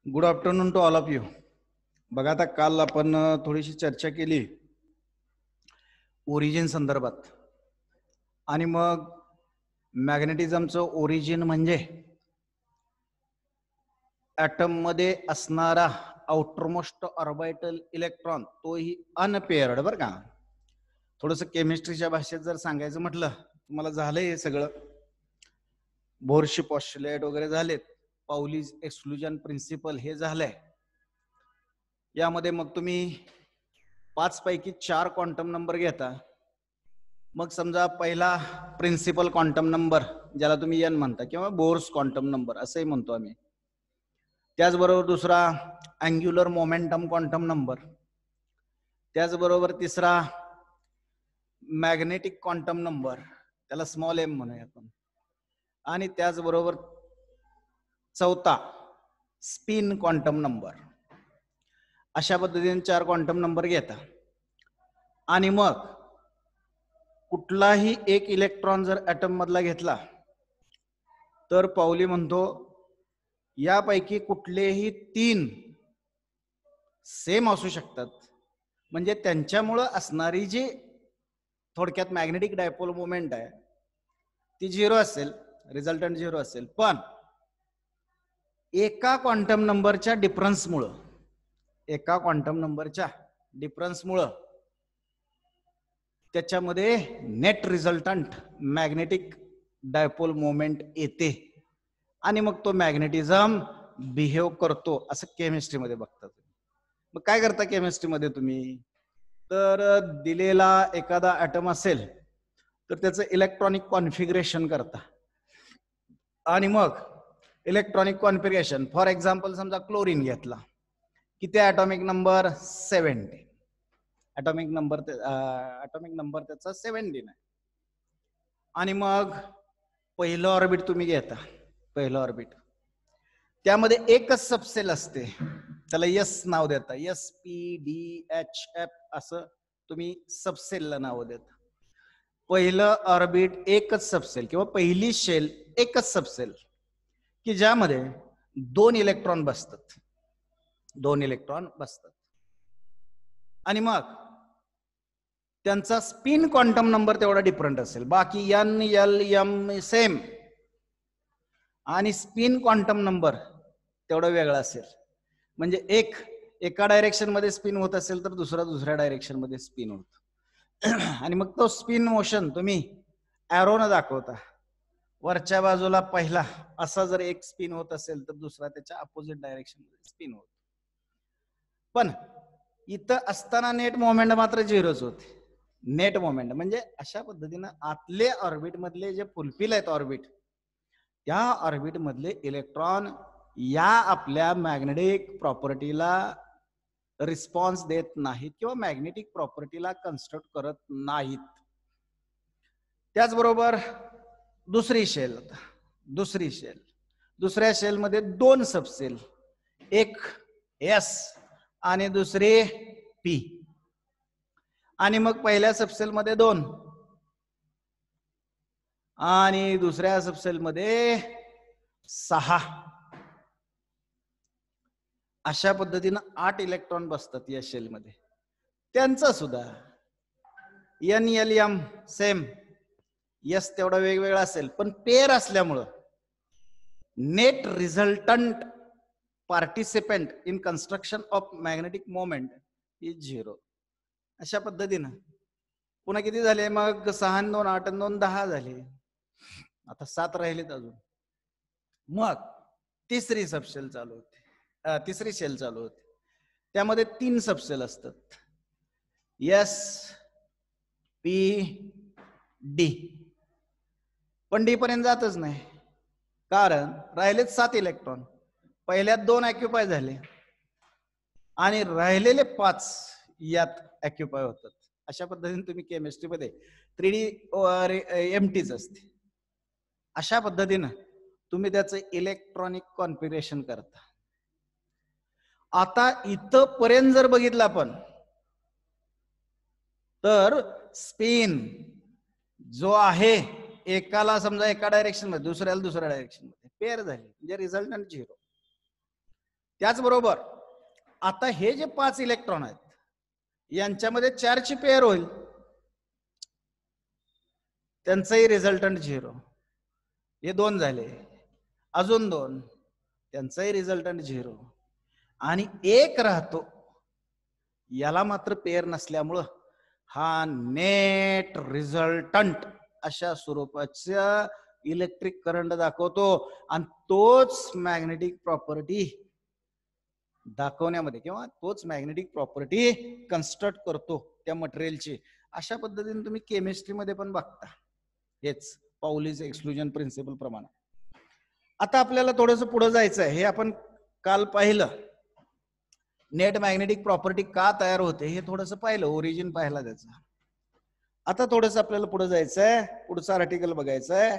Good afternoon to all of you. बघा, आता काल आपण थोडीशी चर्चा केली ओरिजिन संदर्भात, आणि मग मॅग्नेटिझमचं ओरिजिन म्हणजे ॲटम मध्ये असणारा आउटरमोस्ट ऑर्बिटल इलेक्ट्रॉन, तोही अनपेअर्ड. बरं का, थोडंसं केमिस्ट्रीच्या भाषेत जर सांगायचं म्हटलं, तुम्हाला झालंय हे सगळं, बोरशी पॉस्टुलेट वगैरे झालेत, पाउलीज एक्सक्लुजन प्रिन्सिपल हे झालंय. यामध्ये मग तुम्ही 5 पैकी 4 क्वांटम नंबर घेता. मग समजा पहिला प्रिन्सिपल क्वांटम नंबर, ज्याला तुम्ही एन म्हणता, किंवा बोर्स क्वांटम नंबर असंही म्हणतो आम्ही. त्याचबरोबर दुसरा अँग्युलर मोमेंटम क्वांटम नंबर, त्याचबरोबर तिसरा मॅग्नेटिक क्वांटम नंबर, त्याला स्मॉल एम म्हणूया आपण, आणि त्याचबरोबर चौथा स्पिन क्वांटम नंबर. अशा पद्धतीने 4 क्वांटम नंबर घेता. आणि मग कुठलाही एक इलेक्ट्रॉन जर ॲटम मधला घेतला तर पाऊली म्हणतो यापैकी कुठलेही 3 सेम असू शकतात. म्हणजे त्यांच्यामुळं असणारी जी थोडक्यात मॅग्नेटिक डायपोल मोमेंट आहे ती 0 असेल, रिझल्टंट 0 असेल. पण एका क्वांटम नंबरच्या डिफरन्समुळं त्याच्यामध्ये net resultant magnetic dipole moment येते, आणि मग तो मॅग्नेटिझम बिहेव करतो, असं केमिस्ट्रीमध्ये बघतात. मग काय करता केमिस्ट्रीमध्ये तुम्ही, तर दिलेला एखादा ॲटम असेल तर त्याचं इलेक्ट्रॉनिक कॉन्फिगरेशन करता. आणि मग इलेक्ट्रॉनिक कॉन्फिगरेशन, फॉर एक्झाम्पल समजा क्लोरीन घेतला, किती ॲटॉमिक नंबर 70, ॲटॉमिक नंबर त्याचा 17 आहे. आणि मग पहिलं ऑर्बिट तुम्ही घेता, पहिलं ऑर्बिट, त्यामध्ये एकच सबसेल असते, त्याला एस नाव देता, SPDHF असं तुम्ही सबसेलला नाव देता. पहिलं ऑर्बिट एकच सबसेल किंवा पहिली शेल एकच सबसेल, की ज्यामध्ये 2 इलेक्ट्रॉन बसतात. आणि मग त्यांचा स्पिन क्वांटम नंबर तेवढा डिफरंट असेल, बाकी N L M सेम, आणि स्पिन क्वांटम नंबर तेवढा वेगळा असेल. म्हणजे एका डायरेक्शन मध्ये स्पिन होत असेल तर दुसऱ्या डायरेक्शन मध्ये स्पिन होत. आणि मग तो स्पिन मोशन तुम्ही ॲरोनं दाखवता. वरच्या बाजूला पहिला असा जर एक स्पिन होत असेल तर दुसरा त्याच्या अपोजिट डायरेक्शन मध्ये स्पिन होत. पण इथं असताना नेट मोमेंट मात्र 0च होते. नेट मोमेंट म्हणजे अशा पद्धतीनं आतले ऑर्बिट मधले जे फुलफिल आहेत ऑर्बिट, त्या ऑर्बिट मधले इलेक्ट्रॉन या आपल्या मॅग्नेटिक प्रॉपर्टीला रिस्पॉन्स देत नाहीत किंवा मॅग्नेटिक प्रॉपर्टीला कन्स्ट्रक्ट करत नाहीत. त्याचबरोबर दुसऱ्या शेल मध्ये 2 सबसेल, एक S आणि दुसरे P, आणि मग पहिल्या सबसेल मध्ये 2 आणि दुसऱ्या सबसेल मध्ये 6. अशा पद्धतीनं 8 इलेक्ट्रॉन बसतात या शेल मध्ये. त्यांचा सुद्धा N L M same, yes तेवढा वेगवेगळा असेल, पण पेअर असल्यामुळं net resultant participant in construction of magnetic moment is 0. अशा पद्धतीनं पुन्हा किती झाले, मग 6 2 8 2 10 झाले. आता 7 राहिलेत अजून. मग तिसरी शेल चालू होते, त्यामध्ये 3 सबसेल असतात, S P D. पण डी पर्यंत जातच नाही, कारण राहिलेत 7 इलेक्ट्रॉन. पहिल्यात 2 ऑक्युपाय झाले आणि राहिलेले 5 यात ऑक्युपाय होतात. अशा पद्धतीने तुम्ही केमिस्ट्रीमध्ये 3D एम्प्टीच असते. अशा पद्धतीनं तुम्ही त्याचं इलेक्ट्रॉनिक कॉन्फिगरेशन करता. आता इथं पर्यंत जर बघितलं आपण तर स्पिन जो आहे एकाला समजा एका डायरेक्शन मध्ये, दुसऱ्याला दुसऱ्या डायरेक्शन मध्ये पेअर झाली, म्हणजे रिझल्टंट 0. त्याचबरोबर आता हे जे 5 इलेक्ट्रॉन आहेत यांच्यामध्ये 4ची पेअर होईल, त्यांचाही रिझल्टंट 0. हे 2 झाले, अजून 2, त्यांचाही रिझल्टंट 0 आणि 1 राहतो. याला मात्र पेअर नसल्यामुळं हा नेट रिझल्टंट अशा स्वरूपाचा इलेक्ट्रिक करंट दाखवतो आणि तोच मॅग्नेटिक प्रॉपर्टी दाखवण्यामध्ये किंवा तोच मॅग्नेटिक प्रॉपर्टी कन्स्ट्रक्ट करतो त्या मटेरियलची. अशा पद्धतीने तुम्ही केमिस्ट्रीमध्ये पण बघता, हेच पाउलीज एक्सक्लुजन प्रिन्सिपल प्रमाणे. आता आपल्याला थोडंसं पुढे जायचं आहे. हे आपण काल पाहिलं, नेट मॅग्नेटिक प्रॉपर्टी का तयार होते हे थोडंसं पाहिलं, ओरिजिन पाहिला त्याचा. आता थोडंसं आपल्याला पुढे जायचंय, पुढचं आर्टिकल बघायचं आहे,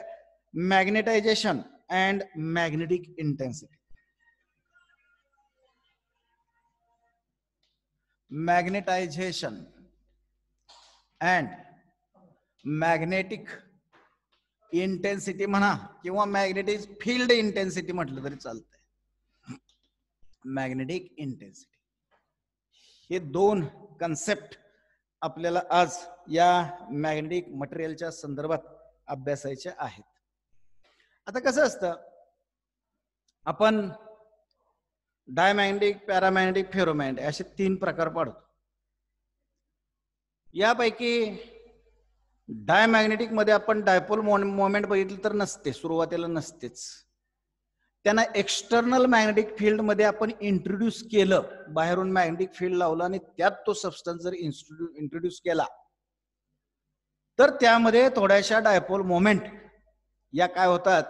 magnetisation and magnetic intensity. Magnetisation and magnetic intensity म्हणा किंवा मॅग्नेटिक फील्ड इंटेन्सिटी म्हटलं तरी चालतंय. मॅग्नेटिक इंटेन्सिटी हे 2 कन्सेप्ट आपल्याला आज या मॅग्नेटिक मटेरियलच्या संदर्भात अभ्यासायचे आहेत. आता कसं असतं, आपण डायमॅग्नेटिक, पॅरामॅग्नेटिक, फेरोमॅग्नेटिक असे 3 प्रकार पाडतो. यापैकी डायमॅग्नेटिक मध्ये आपण डायपोल मोमेंट बघितलं तर नसते, सुरुवातीला नसतेच. त्यांना एक्सटर्नल मॅग्नेटिक फील्ड मध्ये आपण इंट्रोड्यूस केलं, बाहेरून मॅग्नेटिक फील्ड लावलं आणि त्यात तो सबस्टन्स जर इंट्रोड्यूस केला तर त्यामध्ये थोड्याशा डायपोल मोमेंट या काय होतात,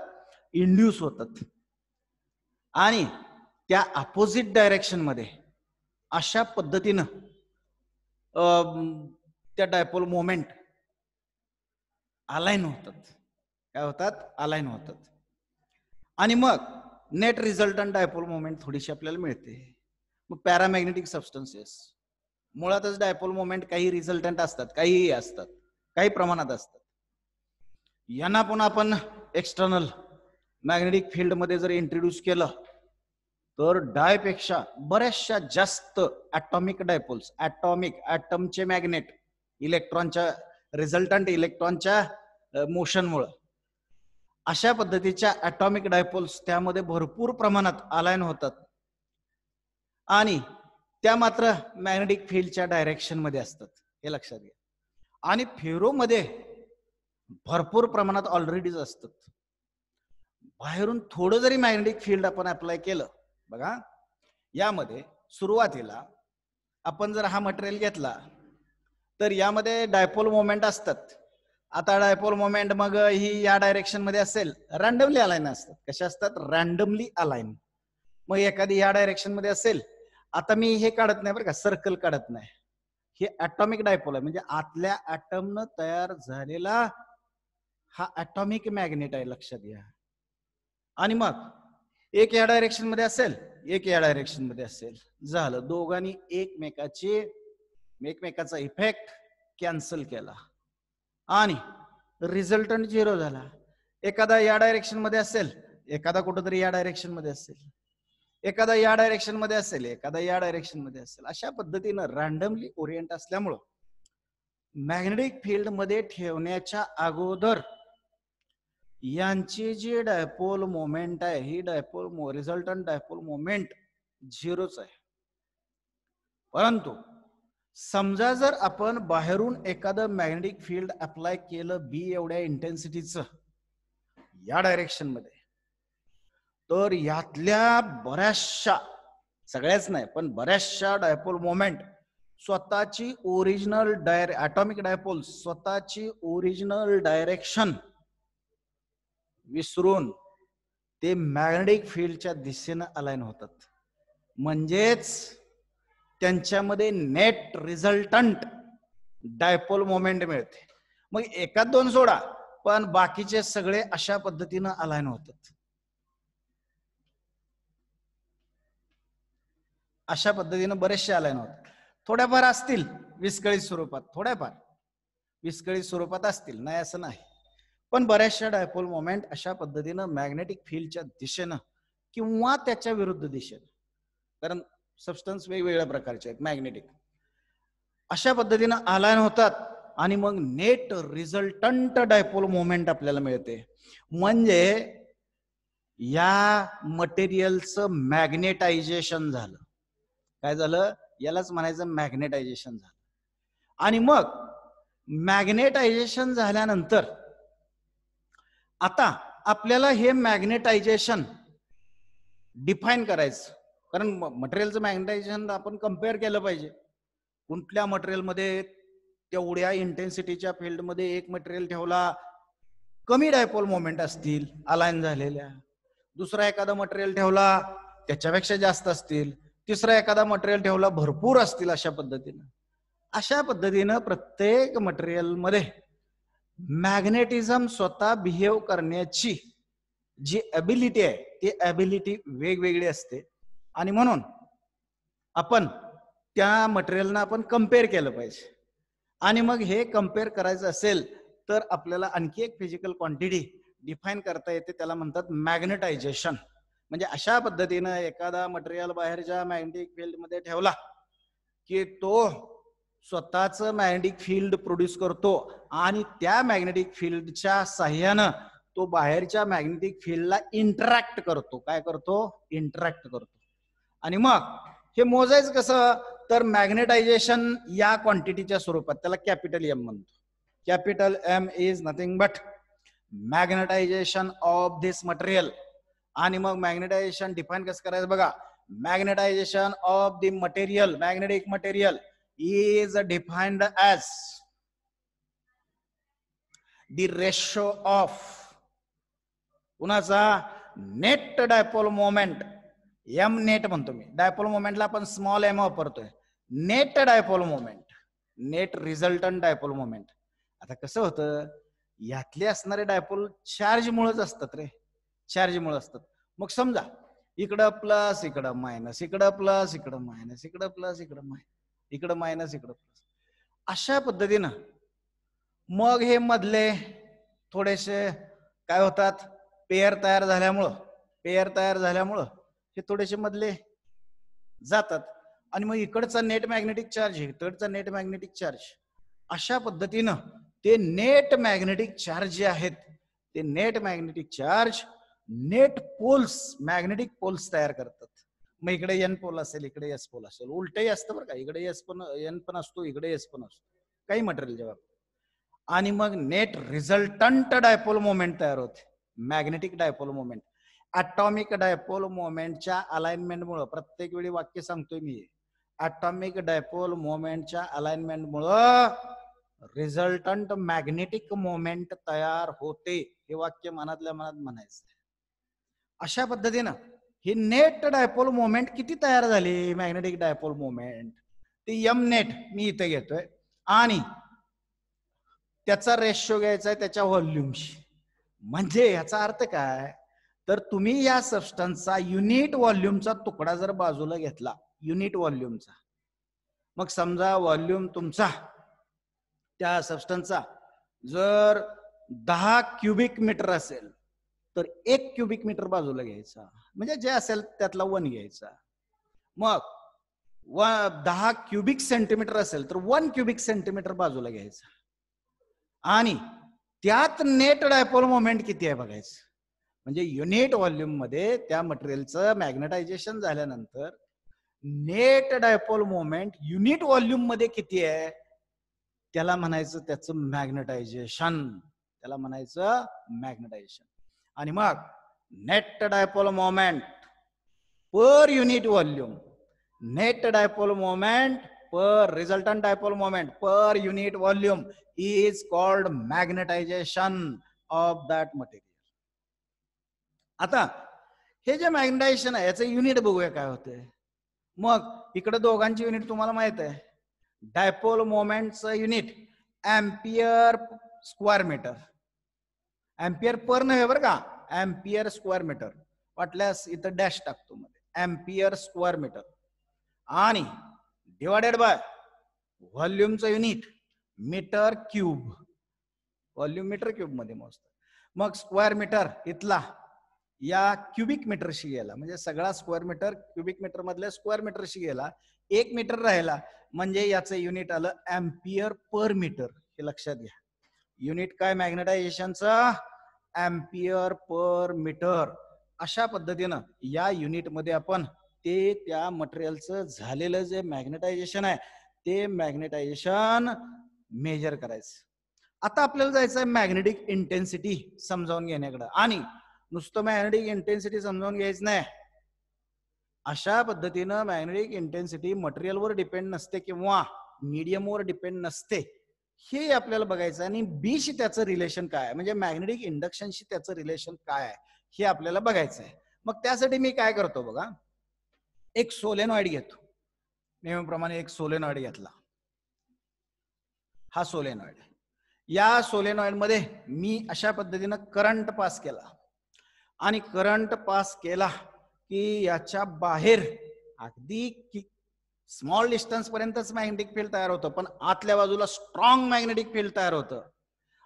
इंड्यूस होतात आणि त्या अपोजिट डायरेक्शन मध्ये अशा पद्धतीनं त्या डायपोल मोमेंट अलाइन होतात. काय होतात, अलाइन होतात आणि मग नेट रिझल्टंट डायपोल मोमेंट थोडीशी आपल्याला मिळते. मग पॅरामॅग्नेटिक सबस्टन्सेस मुळातच डायपोल मोमेंट काही रिझल्टंट असतात, काहीही असतात, काही प्रमाणात असतात. यांना पण आपण एक्सटर्नल मॅग्नेटिक फील्ड मध्ये जर इंट्रोड्यूस केलं तर डायपेक्षा बऱ्याचशा जास्त ॲटॉमिक डायपोल्स, ॲटमचे मॅग्नेट इलेक्ट्रॉनच्या रिझल्टंट इलेक्ट्रॉनच्या मोशनमुळे अशा पद्धतीच्या ॲटॉमिक डायपोल्स त्यामध्ये भरपूर प्रमाणात अलाइन होतात आणि त्या मात्र मॅग्नेटिक फील्डच्या डायरेक्शन मध्ये असतात, हे लक्षात घ्या. आणि फेरो मध्ये भरपूर प्रमाणात ऑलरेडीच असतात. बाहेरून थोडं जरी मॅग्नेटिक फील्ड आपण अप्लाय केलं, बघा यामध्ये सुरुवातीला आपण जर हा मटेरियल घेतला तर यामध्ये डायपोल मोमेंट असतात. आता डायपोल मोमेंट मग ही या डायरेक्शन मध्ये असेल, रॅन्डमली अलाइन असतात. कशा असतात, रॅन्डमली अलाइन. मग एखादी या डायरेक्शन मध्ये असेल, आता मी हे काढत नाही बरं का, सर्कल काढत नाही, हे ॲटॉमिक डायपोल आहे, म्हणजे आतल्या ॲटमनं तयार झालेला हा ॲटॉमिक मॅग्नेट आहे, लक्षात घ्या. आणि मग एक या डायरेक्शन मध्ये असेल, एक या डायरेक्शन मध्ये असेल, झालं, दोघांनी एकमेकाचा इफेक्ट कॅन्सल केला आणि रिझल्टंट 0 झाला. एखादा या डायरेक्शन मध्ये असेल, एखादा कुठंतरी या डायरेक्शन मध्ये असेल, एखादा या डायरेक्शन मध्ये असेल, एखादा या डायरेक्शन मध्ये असेल. अशा पद्धतीनं रॅन्डमली ओरिएंट असल्यामुळं मॅग्नेटिक फील्ड मध्ये ठेवण्याच्या अगोदर यांची जी डायपोल मोमेंट आहे, ही रिझल्टंट डायपोल मोमेंट 0च आहे. परंतु समजा जर आपण बाहेरून एखादं मॅग्नेटिक फील्ड अप्लाय केलं बी एवढ्या इंटेन्सिटीचं या डायरेक्शन मध्ये, तर यातल्या बऱ्याचशा, सगळ्याच नाही पण बऱ्याचशा डायपोल मोमेंट स्वतःची ओरिजिनल ॲटॉमिक डायपोल स्वतःची ओरिजिनल डायरेक्शन विसरून ते मॅग्नेटिक फील्डच्या दिशेनं अलाइन होतात. म्हणजेच त्यांच्यामध्ये नेट रिझल्टंट डायपोल मोमेंट मिळते. मग एकाच 2 सोडा, पण बाकीचे सगळे अशा पद्धतीनं अलाइन होतात. अशा पद्धतीनं बरेचसे अलाइन होतात. थोड्याफार असतील विस्कळीत स्वरूपात, थोड्याफार विस्कळीत स्वरूपात असतील, नाही असं नाही, पण बऱ्याचशा डायपोल मोमेंट अशा पद्धतीनं मॅग्नेटिक फील्डच्या दिशेनं किंवा त्याच्या विरुद्ध दिशेनं कारण सबस्टन्स वेगवेगळ्या प्रकारचे आहेत मॅग्नेटिक. अशा पद्धतीनं अलायन होतात आणि मग नेट रिझल्टंट डायपोल मोमेंट आपल्याला मिळते. म्हणजे या मटेरियलचं मॅग्नेटायझेशन झालं. काय झालं? यालाच म्हणायचं मॅग्नेटायझेशन झालं. आणि मग मॅग्नेटायझेशन झाल्यानंतर आता आपल्याला हे मॅग्नेटायझेशन डिफाईन करायचं. कारण मटेरियलचं मॅग्नेटायझेशन आपण कम्पेअर केलं पाहिजे. कुठल्या मटेरियलमध्ये तेवढ्या इंटेन्सिटीच्या फील्डमध्ये एक मटेरियल ठेवला कमी डायपोल मोमेंट असतील अलाइन झालेल्या, दुसरा एखादा मटेरियल ठेवला त्याच्यापेक्षा जास्त असतील, तिसरा एखादा मटेरियल ठेवला भरपूर असतील. अशा पद्धतीनं प्रत्येक मटेरियल मध्ये मॅग्नेटिझम स्वतः बिहेव करण्याची जी ॲबिलिटी आहे ती ॲबिलिटी वेगवेगळी असते. आणि म्हणून आपण त्या मटेरियलना आपण कम्पेअर केलं पाहिजे. आणि मग हे कम्पेअर करायचं असेल तर आपल्याला आणखी एक फिजिकल क्वांटिटी डिफाईन करता येते, त्याला म्हणतात मॅग्नेटायझेशन. म्हणजे अशा पद्धतीनं एखादा मटेरियल बाहेरच्या मॅग्नेटिक फील्ड मध्ये ठेवला की तो स्वतःच मॅग्नेटिक फील्ड प्रोड्यूस करतो आणि त्या मॅग्नेटिक फील्डच्या साह्यानं तो बाहेरच्या मॅग्नेटिक फील्डला इंटरॅक्ट करतो. काय करतो? इंटरॅक्ट करतो. आणि मग हे मोजायचं कसं? तर मॅग्नेटायझेशन या क्वांटिटीच्या स्वरूपात, त्याला कॅपिटल एम म्हणतो. Capital M is nothing but magnetization of this material. आणि मग मॅग्नेटायझेशन डिफाईन कसं करायचं बघा. Magnetization of the material, magnetic material is defined as the ratio of कुणाचा? Net dipole moment. M net म्हणतो मी, डायपोल मोमेंटला आपण स्मॉल एम वापरतोय. Net dipole moment, net resultant dipole moment. आता कसं होतं, यातले असणारे डायपोल चार्ज मुळेच असतात रे, चार्ज मुळे असतात. मग समजा इकडं प्लस, इकडं मायनस, इकडं प्लस, इकडं मायनस, इकडं प्लस, इकडं मायनस, इकडं मायनस, इकडं प्लस. अशा पद्धतीनं मग हे मधले थोडेसे काय होतात? पेयर तयार झाल्यामुळं हे थोडेसे मधले जातात. आणि मग इकडचा नेट मॅग्नेटिक चार्ज, इकडचा नेट मॅग्नेटिक चार्ज. अशा पद्धतीनं ते नेट मॅग्नेटिक चार्ज जे आहेत ते net magnetic charge net poles, magnetic poles तयार करतात. मग इकडे एन पोल असेल, इकडे एस पोल असेल, उलटही असतं बरं का. इकडे एस पण, एन पण असतो, इकडे एस पण असतो काही मटेरियल जेव्हा. आणि मग नेट रिझल्टंट डायपोल मोमेंट तयार होते, magnetic dipole moment. Atomic dipole मोमेंटच्या अलाइनमेंटमुळं, प्रत्येक वेळी वाक्य सांगतोय मी, ॲटॉमिक डायपोल मोमेंटच्या अलाइनमेंटमुळं रिझल्टंट मॅग्नेटिक मोमेंट तयार होते. हे वाक्य मनातल्या मनात म्हणायचं. अशा पद्धतीनं ही नेट डायपोल मोमेंट किती तयार झाली? मॅग्नेटिक डायपोल मोमेंट ती एम नेट मी इथे घेतोय आणि त्याचा रेशो घ्यायचा आहे त्याच्या व्हॉल्यूमशी. म्हणजे याचा अर्थ काय? तर तुम्ही या सबस्टन्सचा युनिट व्हॉल्यूमचा तुकडा जर बाजूला घेतला, युनिट व्हॉल्यूमचा, मग समजा व्हॉल्यूम तुमचा त्या सबस्टन्सचा जर 10 क्युबिक मीटर असेल तर 1 क्युबिक मीटर बाजूला घ्यायचा, म्हणजे जे असेल त्यातला 1 घ्यायचा. मग 10 क्युबिक सेंटीमीटर असेल तर 1 क्युबिक सेंटीमीटर बाजूला घ्यायचा. आणि त्यात नेट डायपोल मोमेंट किती आहे बघायचं. म्हणजे युनिट व्हॉल्यूम मध्ये त्या मटेरियलचं मॅग्नेटायझेशन झाल्यानंतर net dipole moment unit volume मध्ये किती आहे त्याला म्हणायचं त्याचं मॅग्नेटायझेशन, त्याला म्हणायचं मॅग्नेटायझेशन. आणि मग net dipole moment per unit volume, net dipole moment per resultant dipole moment per unit volume is called magnetization of that material. आता हे जे मॅग्नेटायझेशन आहे याचं युनिट बघूया काय होतंय. मग इकडे दोघांची युनिट तुम्हाला माहित आहे. डायपोल मोमेंटचं unit ampere square metre, ampere per नव्हे बरं का, एम्पियर स्क्वेअर मीटर. वाटल्यास इथं डॅश टाकतो मध्ये, एम्पियर स्क्वेअर मीटर. आणि डिवायडेड बाय व्हॉल्यूमचं unit metre cube, volume metre cube मध्ये मोजतात. मग स्क्वेअर मीटर इथला या क्युबिक मीटरशी गेला, म्हणजे सगळा स्क्वेअर मीटर क्युबिक मीटर मधल्या स्क्वेअर मीटरशी गेला, 1 मीटर राहिला, म्हणजे याचं युनिट आलं अँपियर पर मीटर. हे लक्षात घ्या. युनिट काय मॅग्नेटायझेशनचं? Ampere per metre. अशा पद्धतीनं या युनिट मध्ये आपण ते त्या मटेरियलचं झालेलं जे मॅग्नेटायझेशन आहे ते मॅग्नेटायझेशन मेजर करायचं. आता आपल्याला जायचं आहे मॅग्नेटिक इंटेन्सिटी समजावून घेण्याकडे. आणि नुसतं मॅग्नेटिक इंटेन्सिटी समजावून घ्यायचं नाही. अशा पद्धतीनं मॅग्नेटिक इंटेन्सिटी मटेरियलवर डिपेंड नसते किंवा मीडियमवर डिपेंड नसते, हे आपल्याला बघायचं. आणि बी शी त्याचं रिलेशन काय आहे, म्हणजे मॅग्नेटिक इंडक्शनशी त्याचं रिलेशन काय आहे हे आपल्याला बघायचं आहे. मग त्यासाठी मी काय करतो बघा, एक सोलेनॉइड घेतो. नेहमीप्रमाणे एक सोलेनॉइड घेतला. हा सोलेनॉइड. या सोलेनॉइड मध्ये मी अशा पद्धतीनं करंट पास केला. आणि करंट पास केला की याच्या बाहेर अगदी स्मॉल डिस्टन्स पर्यंतच मॅग्नेटिक फील्ड तयार होतं, पण आतल्या बाजूला स्ट्रॉंग मॅग्नेटिक फील्ड तयार होतं.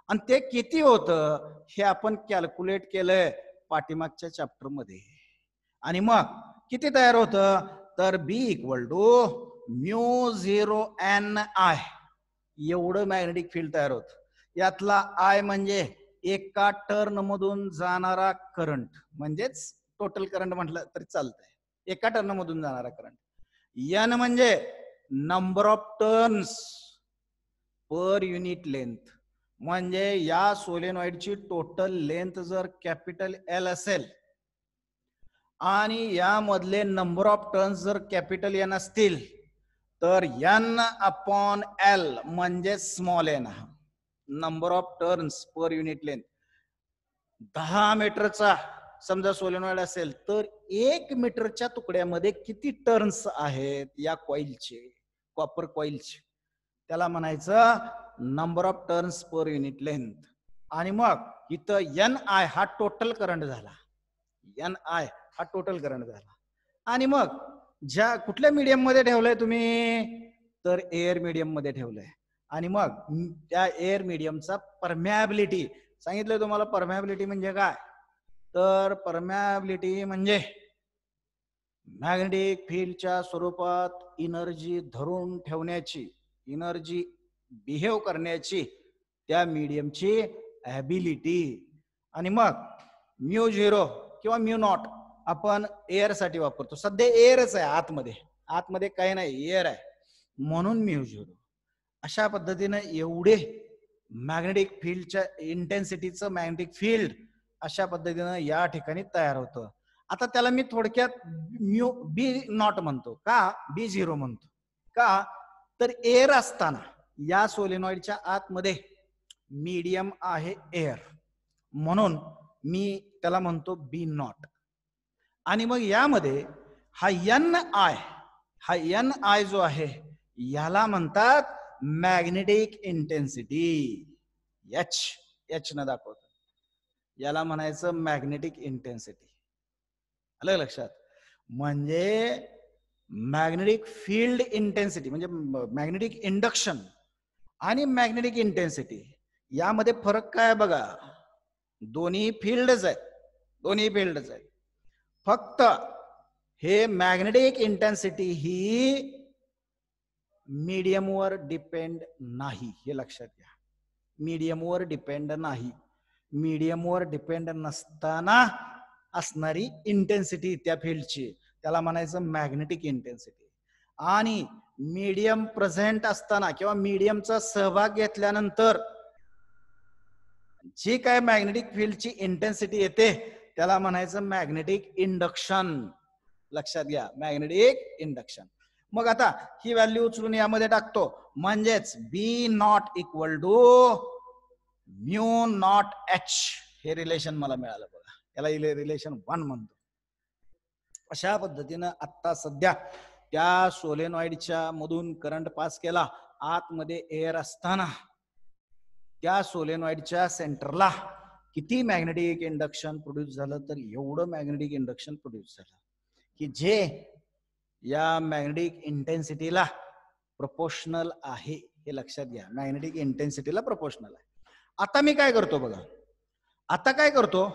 आणि ते किती होतं हे आपण कॅल्क्युलेट केलंय पाठीमागच्या चॅप्टर मध्ये. आणि मग किती तयार होतं, तर B equal to mu 0 N I एवढं मॅग्नेटिक फील्ड तयार होत. यातला आय म्हणजे एका टर्न मधून जाणारा करंट, म्हणजेच टोटल करंट म्हटलं तरी चालतंय, एका टर्न मधून जाणारा करंट. एन म्हणजे number of turns per unit length, म्हणजे या सोलेनॉइडची टोटल लेंथ जर कॅपिटल एल असेल आणि यामधले नंबर ऑफ टर्न्स जर कॅपिटल एन असतील तर एन अपॉन एल म्हणजे small N. Number of turns per unit length 10 मीटरचा समजा सोलेनॉइड असेल तर 1 मीटरच्या तुकड्यामध्ये किती टर्न्स आहेत या कॉइलचे, कॉपर कॉइलचे, त्याला म्हणायचं number of turns per unit length. आणि मग इथं एन आय हा टोटल करंट झाला, एन आय हा टोटल करंट झाला. आणि मग ज्या कुठल्या मीडियम मध्ये ठेवलंय तुम्ही, तर एअर मीडियम मध्ये ठेवलंय. आणि मग त्या एअर मीडियमचा परमॅबिलिटी सांगितलंय तुम्हाला. परमॅबिलिटी म्हणजे काय, तर परमॅबिलिटी म्हणजे मॅग्नेटिक फील्डच्या स्वरूपात एनर्जी धरून ठेवण्याची, एनर्जी बिहेव करण्याची त्या मीडियमची ॲबिलिटी. आणि मग म्यू 0 किंवा म्यू नॉट आपण एअर साठी वापरतो. सध्या एअरच आहे आतमध्ये, आतमध्ये काही नाही, एअर आहे म्हणून म्यू 0. अशा पद्धतीनं एवढे मॅग्नेटिक फील्डच्या इंटेन्सिटीचं मॅग्नेटिक फील्ड अशा पद्धतीनं या ठिकाणी तयार होतं. आता त्याला मी थोडक्यात म्यू बी नॉट म्हणतो का, बी 0 म्हणतो का, तर एअर असताना या सोलेनॉइडच्या आतमध्ये मीडियम आहे एअर, म्हणून मी त्याला म्हणतो बी नॉट. आणि मग यामध्ये हा एन आय, हा एन आय जो आहे याला म्हणतात मॅग्नेटिक इंटेन्सिटी. एच, एच न दाखवतो, याला म्हणायचं मॅग्नेटिक इंटेन्सिटी. आलं लक्षात. म्हणजे मॅग्नेटिक फील्ड इंटेन्सिटी म्हणजे मॅग्नेटिक इंडक्शन आणि मॅग्नेटिक इंटेन्सिटी यामध्ये फरक काय बघा, दोन्ही फील्डच आहेत, दोन्ही फील्डच आहेत. फक्त हे मॅग्नेटिक इंटेन्सिटी ही मीडियमवर डिपेंड नाही, हे लक्षात घ्या. मीडियमवर डिपेंड नाही. मीडियमवर डिपेंड नसताना असणारी इंटेन्सिटी त्या फील्डची त्याला म्हणायचं मॅग्नेटिक इंटेन्सिटी. आणि मीडियम प्रेझेंट असताना किंवा मीडियमचा सहभाग घेतल्यानंतर जी काय मॅग्नेटिक फील्डची इंटेन्सिटी येते त्याला म्हणायचं मॅग्नेटिक इंडक्शन. लक्षात घ्या, मॅग्नेटिक इंडक्शन. मग आता ही व्हॅल्यू उचलून यामध्ये टाकतो, म्हणजेच B naught equal to mu naught H हे रिलेशन मला मिळालं बघा. याला रिलेशन 1 म्हणतो. अशा पद्धतीनं आता सध्या त्या सोलेनॉइडच्या मधून करंट पास केला, आतमध्ये एअर असताना त्या सोलेनॉइडच्या सेंटरला किती मॅग्नेटिक इंडक्शन प्रोड्यूस झालं, तर एवढं मॅग्नेटिक इंडक्शन प्रोड्यूस झालं की जे या मॅग्नेटिक इंटेन्सिटीला प्रोपोर्शनल आहे, हे लक्षात घ्या. मॅग्नेटिक इंटेन्सिटीला प्रोपोर्शनल आहे. आता मी काय करतो बघा, आता काय करतो,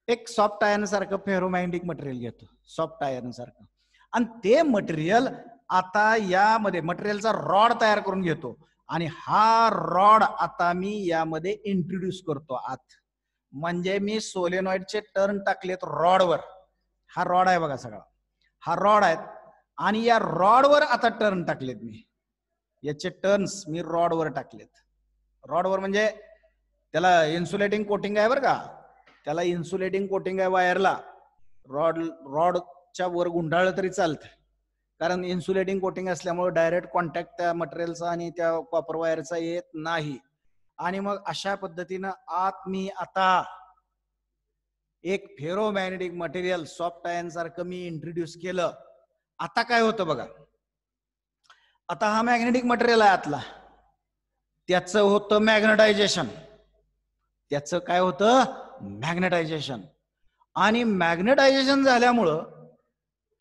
एक सॉफ्ट आयर्न सारखं फेरोमॅग्नेटिक मटेरियल घेतो, सॉफ्ट आयर्न सारखं, आणि ते मटेरियल आता यामध्ये मटेरियलचा रॉड तयार करून घेतो आणि हा रॉड आता मी यामध्ये इंट्रोड्यूस करतो आत. म्हणजे मी सोलेनॉइडचे टर्न टाकलेत रॉडवर. हा रॉड आहे बघा सगळा, हा रॉड आहेत आणि या रॉडवर आता टर्न टाकलेत मी. याचे टर्न्स मी रॉडवर टाकलेत. रॉडवर म्हणजे त्याला इन्सुलेटिंग कोटिंग आहे बरं का, त्याला इन्सुलेटिंग कोटिंग आहे वायरला. रॉडच्या वर गुंडाळलं तरी चालतं, कारण इन्सुलेटिंग कोटिंग असल्यामुळे डायरेक्ट कॉन्टॅक्ट त्या मटेरियलचा आणि त्या कॉपर वायरचा येत नाही. आणि मग अशा पद्धतीनं आत मी आता एक फेरोमॅग्नेटिक मटेरियल सॉफ्ट आयर्न सारखं मी इंट्रोड्यूस केलं. आता काय होतं बघा, आता हा मॅग्नेटिक मटेरियल आहे आतला, त्याचं होतं मॅग्नेटायझेशन. त्याचं काय होतं, मॅग्नेटायझेशन. आणि मॅग्नेटायझेशन झाल्यामुळं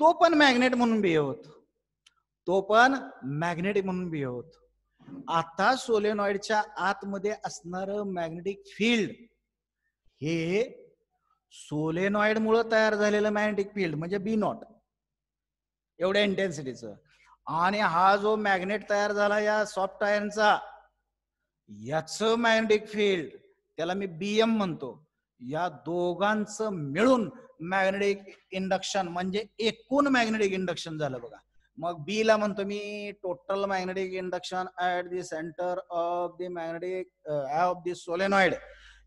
तो पण मॅग्नेट म्हणून बिहेव होतो, तो पण मॅग्नेटिक म्हणून बिहेव होतो. आता सोलेनॉइडच्या आतमध्ये असणारं मॅग्नेटिक फील्ड हे सोलेनॉइड मुळे तयार झालेलं मॅग्नेटिक फील्ड म्हणजे बी नॉट एवढ्या इंटेन्सिटीचं, आणि हा जो मॅग्नेट तयार झाला या सॉफ्ट आयर्नचा, याचं मॅग्नेटिक फील्ड त्याला मी बीएम म्हणतो. या दोघांचं मिळून मॅग्नेटिक इंडक्शन म्हणजे एकूण मॅग्नेटिक इंडक्शन झालं बघा. मग बी ला म्हणतो मी total magnetic induction at the centre of the magnetic of the solenoid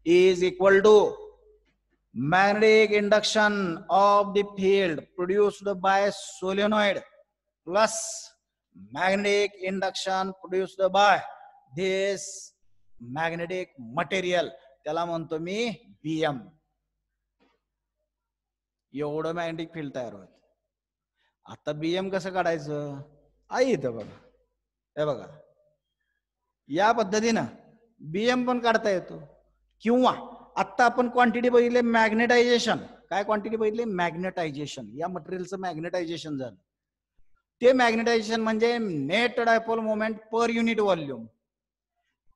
is equal to magnetic induction of the field produced by solenoid plus magnetic induction produced by this magnetic material, त्याला म्हणतो मी BM. एवढं magnetic field तयार होत. आता BM कसं काढायचं, आई इथं बघा, हे बघा या पद्धतीनं बीएम पण काढता येतो. किंवा आता आपण क्वांटिटी बघितले मॅग्नेटायझेशन. काय क्वांटिटी बघितली, मॅग्नेटायझेशन. या मटेरियलचं मॅग्नेटायझेशन झालं. ते मॅग्नेटायझेशन म्हणजे net dipole moment per unit volume.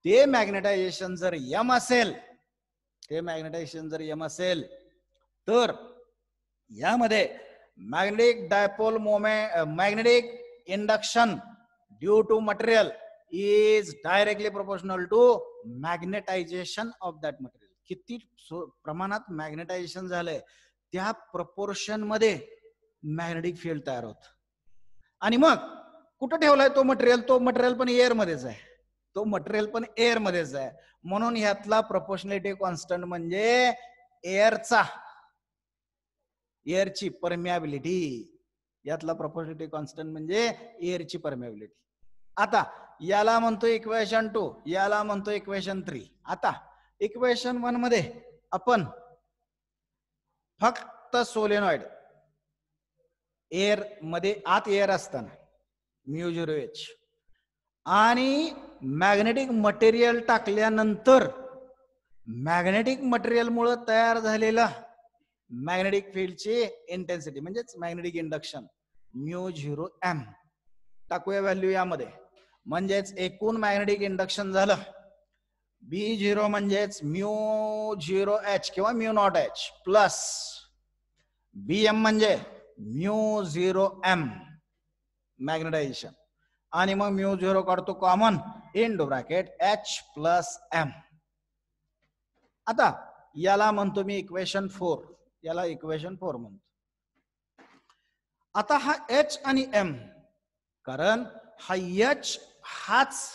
ते मॅग्नेटायझेशन जर एम असेल, ते मॅग्नेटायझेशन जर एम असेल तर यामध्ये magnetic dipole moment magnetic induction due to material is directly proportional to magnetization of that material. किती प्रमाणात मॅग्नेटायझेशन झालंय त्या प्रपोर्शन मध्ये मॅग्नेटिक फील्ड तयार होत. आणि मग कुठं ठेवलाय तो मटेरियल, तो मटेरियल पण एअर मध्येच आहे, तो मटेरियल पण एअर मध्येच आहे. म्हणून ह्यातला प्रोपोर्शनॅलिटी कॉन्स्टंट म्हणजे एअरचा, एअरची परमियाबिलिटी. यातला प्रोपोर्शनॅलिटी कॉन्स्टंट म्हणजे एअरची परमियाबिलिटी. आता याला म्हणतो इक्वेशन 2, याला म्हणतो इक्वेशन 3. आता इक्वेशन 1 मध्ये आपण फक्त सोलेनॉइड एअर मध्ये आत एअर असताना μ0H आणि मॅग्नेटिक मटेरियल टाकल्यानंतर मॅग्नेटिक मटेरियल मुळे तयार झालेला मॅग्नेटिक फील्डची इंटेन्सिटी म्हणजेच मॅग्नेटिक इंडक्शन μ0M टाकूया व्हॅल्यू यामध्ये. म्हणजेच एकूण मॅग्नेटिक इंडक्शन झालं B0 म्हणजेच μ0H किंवा μ0H प्लस BM म्हणजे μ0M मॅग्नेटायझेशन. आणि मग μ0 काढतो common into bracket H plus M. आता याला म्हणतो मी इक्वेशन 4, याला इक्वेशन 4 म्हणतो. आता हा H आणि M, कारण हा H हाच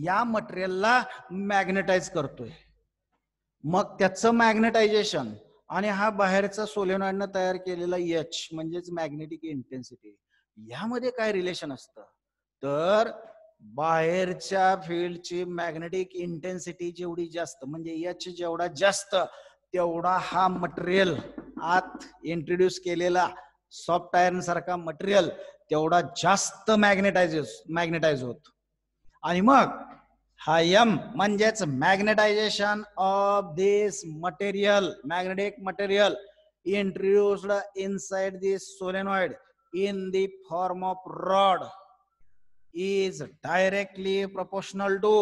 या मटेरियलला मॅग्नेटाइज करतोय, मग त्याचं मॅग्नेटायझेशन आणि हा बाहेरचा सोलेनॉइडनं तयार केलेला H म्हणजेच मॅग्नेटिक इंटेन्सिटी, यामध्ये काय रिलेशन असतं तर बाहेरच्या फील्डची मॅग्नेटिक इंटेन्सिटी जेवढी जास्त म्हणजे H जेवढा जास्त तेवढा हा मटेरियल आत इंट्रोड्यूस केलेला सॉफ्ट आयर्न सारखा मटेरियल तेवढा जास्त मॅग्नेटाइज होतो. आणि मग हा M म्हणजेच magnetisation of this material, magnetic material introduced inside this solenoid in the form of rod is directly proportional to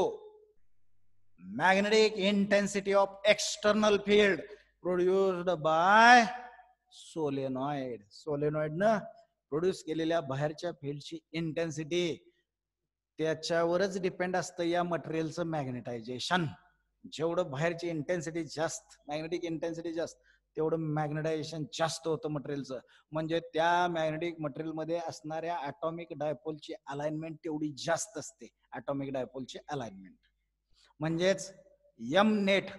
magnetic intensity of external field produced by solenoid. सोलेनॉइडनं produce केलेल्या बाहेरच्या फील्डची इंटेन्सिटी त्याच्यावरच depend असतं या मटेरियलचं magnetisation. जेवढं बाहेरची intensity जास्त, magnetic intensity जास्त, तेवढं मॅग्नेटायझेशन जास्त होतं मटेरियलचं. म्हणजे त्या मॅग्नेटिक मटेरियलमध्ये असणाऱ्या ॲटॉमिक डायपोलची अलाइनमेंट तेवढी जास्त असते. ॲटॉमिक डायपोलची अलाइनमेंट म्हणजेच एम नेट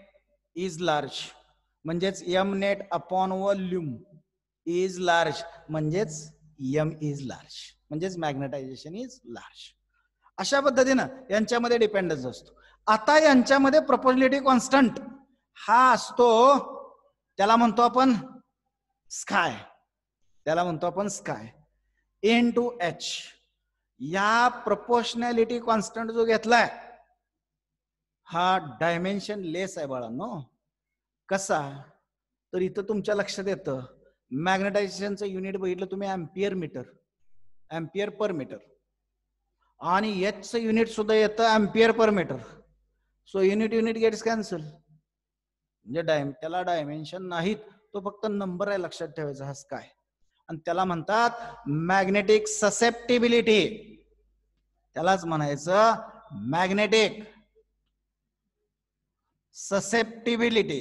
इज लार्ज, म्हणजेच M net upon volume is large, म्हणजेच एम इज लार्ज, म्हणजेच मॅग्नेटायझेशन इज लार्ज. अशा पद्धतीनं यांच्यामध्ये डिपेंडन्स असतो. आता यांच्यामध्ये प्रोपोर्शनॅलिटी कॉन्स्टंट हा असतो, त्याला म्हणतो आपण स्काय, त्याला म्हणतो आपण स्काय इन टू एच. या प्रोपोर्शनॅलिटी कॉन्स्टंट जो घेतलाय हा डायमेन्शन लेस आहे बाळांनो. कसा तर इथं तुमच्या लक्षात येतं मॅग्नेटायझेशनचं युनिट बघितलं तुम्ही ampere metre, ampere per metre, आणि एचचं युनिट सुद्धा येतं ampere per metre. So unit gets cancel. म्हणजे त्याला डायमेन्शन नाहीत, तो फक्त नंबर आहे, लक्षात ठेवायचा हा स्काय. आणि त्याला म्हणतात मॅग्नेटिक ससेप्टिबिलिटी, त्यालाच म्हणायचं मॅग्नेटिक ससेप्टिबिलिटी.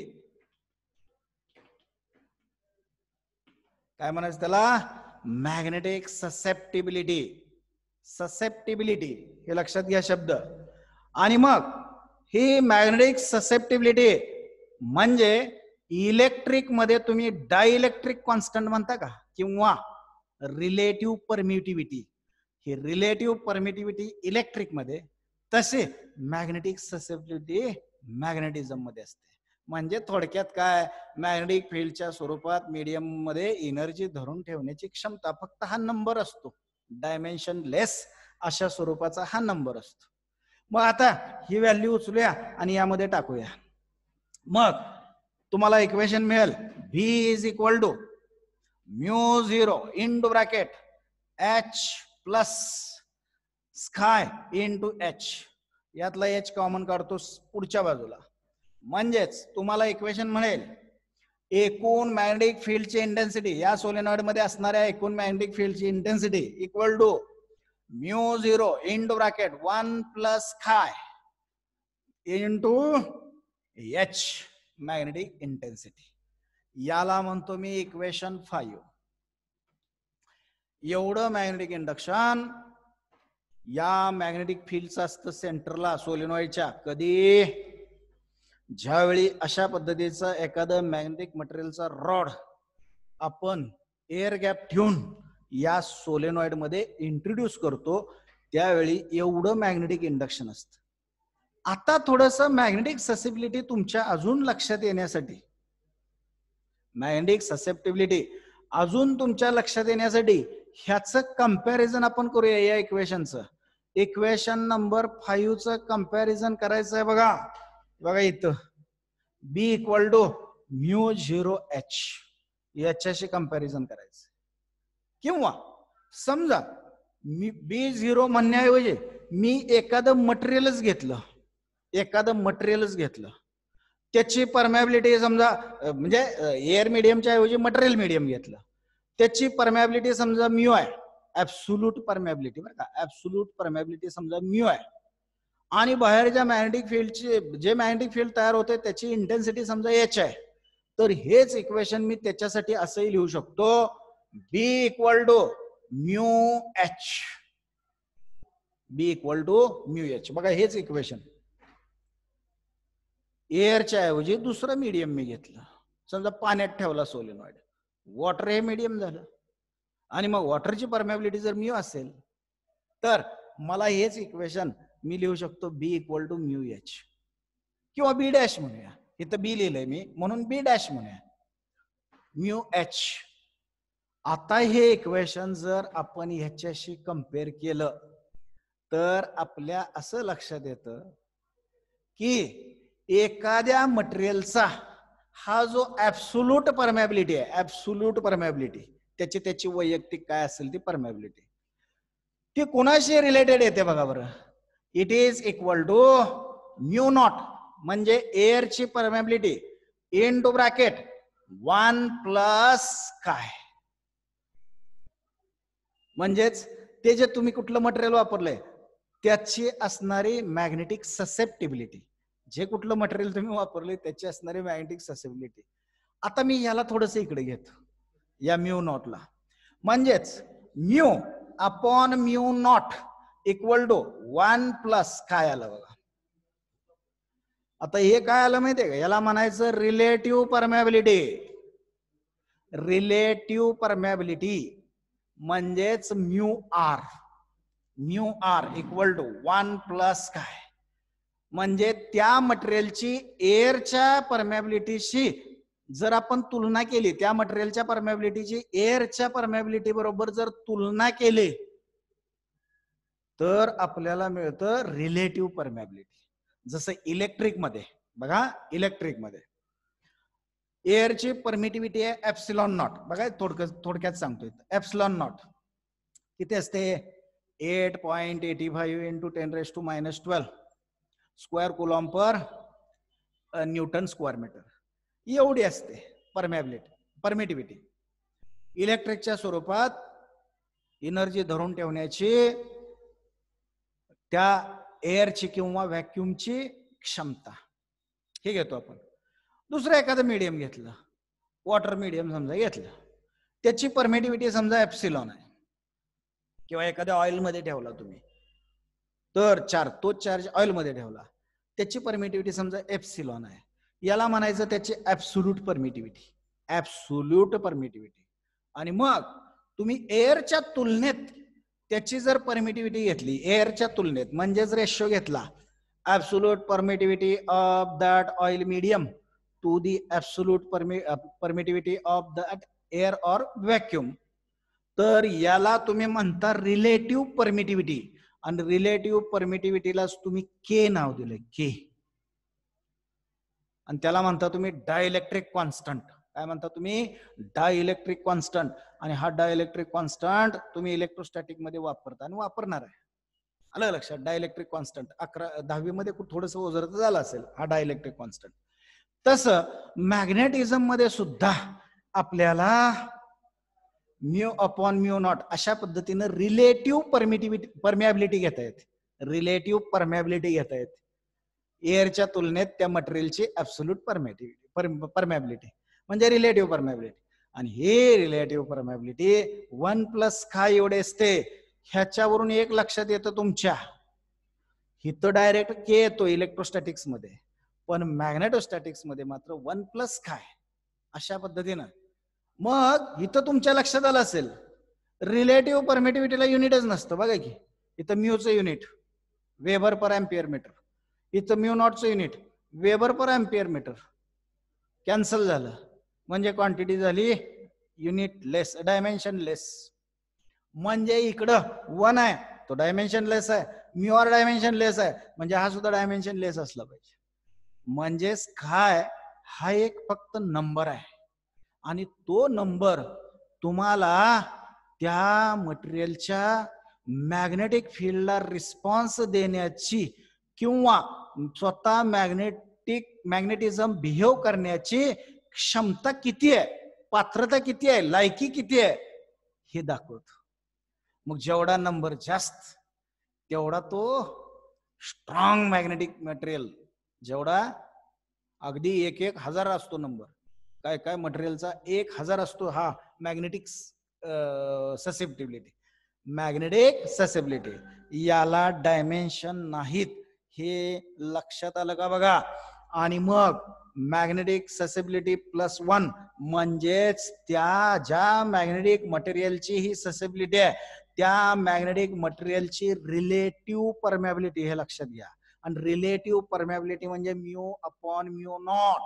काय म्हणायचं त्याला? Magnetic susceptibility. ससेप्टिबिलिटी हे लक्षात घ्या शब्द. आणि मग ही मॅग्नेटिक ससेप्टिबिलिटी म्हणजे इलेक्ट्रिक मध्ये तुम्ही डायइलेक्ट्रिक कॉन्स्टंट म्हणता का, किंवा रिलेटिव्ह परमिटिव्हिटी. ही रिलेटिव्ह परमिटिव्हिटी इलेक्ट्रिक मध्ये, तसे मॅग्नेटिक ससेप्टिबिलिटी मॅग्नेटिझम मध्ये असते. म्हणजे थोडक्यात काय, मॅग्नेटिक फील्डच्या स्वरूपात मीडियम मध्ये एनर्जी धरून ठेवण्याची क्षमता, फक्त हा नंबर असतो, डायमेन्शन लेस अशा स्वरूपाचा हा नंबर असतो. मग आता ही व्हॅल्यू उचलूया आणि यामध्ये टाकूया. मग तुम्हाला इक्वेशन मिळेल V is equal to mu 0 into bracket H plus chi into H. यातला H कॉमन काढतो पुढच्या बाजूला. म्हणजेच तुम्हाला इक्वेशन मिळेल एकूण मॅग्नेटिक फील्डची इंटेन्सिटी, या सोलेनॉइड मध्ये असणाऱ्या एकूण मॅग्नेटिक फील्डची intensity equal to mu 0 into bracket 1 plus chi into H magnetic intensity. याला म्हणतो मी इक्वेशन 5. एवढं मॅग्नेटिक इंडक्शन या मॅग्नेटिक फील्डचं असतं सेंटरला सोलेनॉइडच्या. कधी? ज्यावेळी अशा पद्धतीचं एखादं मॅग्नेटिक मटेरियलचा रॉड आपण एअर गॅप ठेवून या सोलेनॉइड मध्ये इंट्रोड्यूस करतो, त्यावेळी एवढं मॅग्नेटिक इंडक्शन असतं. आता थोडस मॅग्नेटिक ससेप्टिबिलिटी तुमच्या अजून लक्षात येण्यासाठी, मॅग्नेटिक ससेप्टिबिलिटी अजून तुमच्या लक्षात येण्यासाठी ह्याचं कंपॅरिझन आपण करूया. या इक्वेशनचं, इक्वेशन नंबर 5चं कंपॅरिझन करायचं आहे. बघा बघा इथं B equal to mu 0 H याच्याशी कंपॅरिझन करायचं. किंवा समजा मी B0 म्हणण्याऐवजी मी एखादं मटेरियलच घेतलं, त्याची परमॅबिलिटी समजा, म्हणजे एअर मीडियमच्या ऐवजी मटेरियल मीडियम घेतलं, त्याची परमॅबिलिटी समजा म्यू आहे, ऍब्सोल्यूट परमॅबिलिटी, बरं का, ऍब्सोल्यूट परमॅबिलिटी समजा म्यू आहे. आणि बाहेरच्या मॅग्नेटिक फील्डची, जे मॅग्नेटिक फील्ड तयार होते त्याची इंटेन्सिटी समजा H आहे. तर हेच इक्वेशन मी त्याच्यासाठी असंही लिहू शकतो, B equal to mu H. B equal to mu H. बघा हेच इक्वेशन. एअरच्या ऐवजी दुसरं मीडियम मी घेतलं, समजा पाण्यात ठेवला सोलेनॉइड, वॉटर हे मीडियम झालं, आणि मग वॉटरची परमॅबिलिटी जर म्यू असेल तर मला हेच इक्वेशन मी लिहू शकतो B equal to mu H, किंवा B डॅश म्हणूया. इथं B लिहिलंय मी म्हणून B डॅश म्हणूया, म्यू H. आता हे इक्वेशन जर आपण ह्याच्याशी कम्पेअर केलं तर आपल्या असं लक्षात येतं की एखाद्या मटेरियलचा हा जो ऍब्सोल्यूट परमॅबिलिटी आहे, ऍब्सोल्यूट परमॅबिलिटी, त्याची वैयक्तिक काय असेल ती परमॅबिलिटी, ती कोणाशी रिलेटेड येते बघा बरं. It is equal to mu naught, म्हणजे एअरची permeability into bracket 1 plus काय, म्हणजेच ते जे तुम्ही कुठलं मटेरियल वापरलंय त्याची असणारी मॅग्नेटिक ससेप्टिबिलिटी, जे कुठलं मटेरियल तुम्ही वापरले त्याची असणारी मॅग्नेटिक ससेप्टिबिलिटी. आता मी याला थोडस इकडे घेतो, या म्यू नॉटला. म्हणजेच mu upon mu naught equal to 1 plus काय आलं बघा. आता हे काय आलं माहितीये का, याला म्हणायचं रिलेटिव्ह परमॅबिलिटी. रिलेटिव्ह परमॅबिलिटी म्हणजेच mu R. Mu R equal to 1 plus काय, म्हणजे त्या मटेरियलची एअरच्या परमॅबिलिटीशी जर आपण तुलना केली, त्या मटेरियलच्या परमॅबिलिटीची एअरच्या परमॅबिलिटी बरोबर जर तुलना केली तर आपल्याला मिळतं रिलेटिव्ह परमॅबिलिटी. जसं इलेक्ट्रिक मध्ये बघा, इलेक्ट्रिक मध्ये एअरची परमिटिव्हिटी आहे एप्सिलॉन नॉट. बघा थोडक्यात सांगतोय, एप्सिलॉन नॉट किती असते, 8.85 इंटू 10⁻⁻12 स्क्वेअर कुलॉम पर न्यूटन स्क्वेअर मीटर, एवढी असते परमिटिव्हिटी. इलेक्ट्रिकच्या स्वरूपात एनर्जी धरून ठेवण्याची त्या एअरची किंवा व्हॅक्युमची क्षमता, हे घेतो आपण. दुसरं एखादं मीडियम घेतलं, वॉटर मीडियम समजा घेतलं, त्याची परमिटिव्हिटी समजा एप्सिलॉन आहे, किंवा एखाद्या ऑइल मध्ये ठेवला तुम्ही तर तोच चार्ज ऑइल मध्ये ठेवला, त्याची परमिटिव्हिटी समजा एप्सिलॉन आहे. याला म्हणायचं त्याची ऍब्सोल्यूट परमिटिव्हिटी. Absolute permittivity. आणि मग तुम्ही एअरच्या तुलनेत त्याची जर परमिटिव्हिटी घेतली, एअरच्या तुलनेत म्हणजेच रेशो घेतला, absolute permittivity of that oil medium to the absolute permittivity of that air or vacuum, तर याला तुम्ही म्हणता रिलेटिव्ह परमिटिव्हिटी. आणि रिलेटिव्ह परमिटिव्हिटीला तुम्ही के नाव दिले, के. आणि त्याला म्हणता तुम्ही डायइलेक्ट्रिक कॉन्स्टंट. काय म्हणता तुम्ही, डायइलेक्ट्रिक कॉन्स्टंट. आणि हा डायइलेक्ट्रिक कॉन्स्टंट तुम्ही इलेक्ट्रोस्टॅटिक मध्ये वापरता आणि वापरणार आहे. आलं लक्षात, डायइलेक्ट्रिक कॉन्स्टंट 10वी मध्ये थोडस ओझरत झालं असेल हा डायइलेक्ट्रिक कॉन्स्टंट. तसं मॅग्नेटिझम मध्ये सुद्धा आपल्याला म्यू अपॉन म्यू नॉट अशा पद्धतीनं रिलेटिव्ह परमियाबिलिटी घेता येते. रिलेटिव्ह परमियाबिलिटी घेता येते एअरच्या तुलनेत त्या मटेरियलची ऍब्सोल्यूट परमियाबिलिटी म्हणजे रिलेटिव्ह परमियाबिलिटी. आणि हे रिलेटिव्ह परमियाबिलिटी 1 प्लस काय एवढे असते. ह्याच्यावरून एक लक्षात येतं तुमच्या, इथं डायरेक्ट के येतो इलेक्ट्रोस्टॅटिक्स मध्ये, पण मॅग्नेटोस्टॅटिक्स मध्ये मात्र 1 प्लस काय अशा पद्धतीनं. मग इथं तुमच्या लक्षात आलं असेल रिलेटिव्ह परमिटिव्हिटीला युनिटच नसतं. बघा की इथं म्यूचं unit weber per ampere metre, इथं म्यू नॉटचं unit weber per ampere metre. Cancel झालं म्हणजे क्वांटिटी झाली युनिट लेस, डायमेन्शन लेस. म्हणजे इकडं 1 आहे तो डायमेन्शन लेस आहे, म्यू आर डायमेन्शन लेस आहे, म्हणजे हा सुद्धा डायमेन्शन लेस असला पाहिजे. म्हणजेच काय, हा एक फक्त नंबर आहे आणि तो नंबर तुम्हाला त्या मटेरियलच्या मॅग्नेटिक फील्डला रिस्पॉन्स देण्याची किंवा स्वतः मॅग्नेटिझम बिहेव करण्याची क्षमता किती आहे, पात्रता किती आहे, लायकी किती आहे हे दाखवतो. मग जेवढा नंबर जास्त तेवढा तो स्ट्रॉंग मॅग्नेटिक मटेरियल, जेवढा अगदी 1,000 असतो नंबर, काय काय मटेरियलचा 1,000 असतो हा मॅग्नेटिक ससेप्टिबिलिटी. मॅग्नेटिक ससेप्टिबिलिटी याला डायमेन्शन नाहीत, हे लक्षात आलं का बघा. आणि मग मॅग्नेटिक ससेबिलिटी प्लस 1 म्हणजेच त्या ज्या मॅग्नेटिक मटेरियलची ही ससेबिलिटी आहे त्या मॅग्नेटिक मटेरियलची रिलेटिव्ह परमियाबिलिटी, हे लक्षात घ्या. आणि रिलेटिव्ह परमियाबिलिटी म्हणजे म्यू अपॉन म्यू नॉट,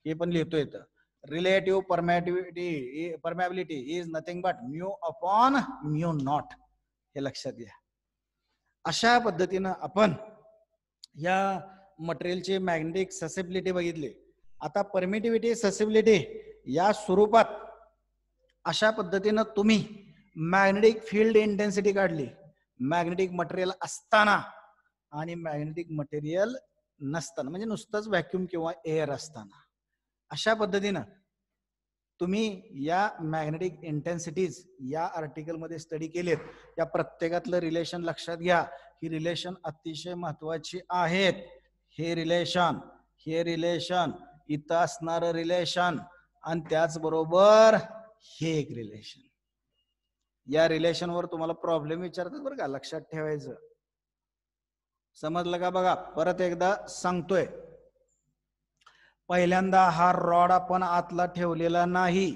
हे पण लिहितो येतं. Relative permeability is nothing but mu upon mu not, हे लक्षात घ्या. अशा पद्धतीनं आपण या मटेरियलची मॅग्नेटिक ससेबिलिटी बघितली. आता परमिटिव्हिटी ससेबिलिटी या स्वरूपात अशा पद्धतीनं तुम्ही मॅग्नेटिक फील्ड इंटेन्सिटी काढली, मॅग्नेटिक मटेरियल असताना आणि मॅग्नेटिक मटेरियल नसताना, म्हणजे नुसतंच व्हॅक्युम किंवा एअर असताना. अशा पद्धतीनं तुम्ही या मॅग्नेटिक इंटेन्सिटीज या आर्टिकल मध्ये स्टडी केलेत, या प्रत्येकातलं रिलेशन लक्षात घ्या. ही रिलेशन अतिशय महत्वाची आहेत. हे रिलेशन इथं असणार रिलेशन आणि त्याचबरोबर हे एक रिलेशन. या रिलेशनवर तुम्हाला प्रॉब्लेम विचारतात बरं का, लक्षात ठेवायचं. समजलं का? बघा परत एकदा सांगतोय. पहिल्यांदा हा रॉड आपण आतला ठेवलेला नाही,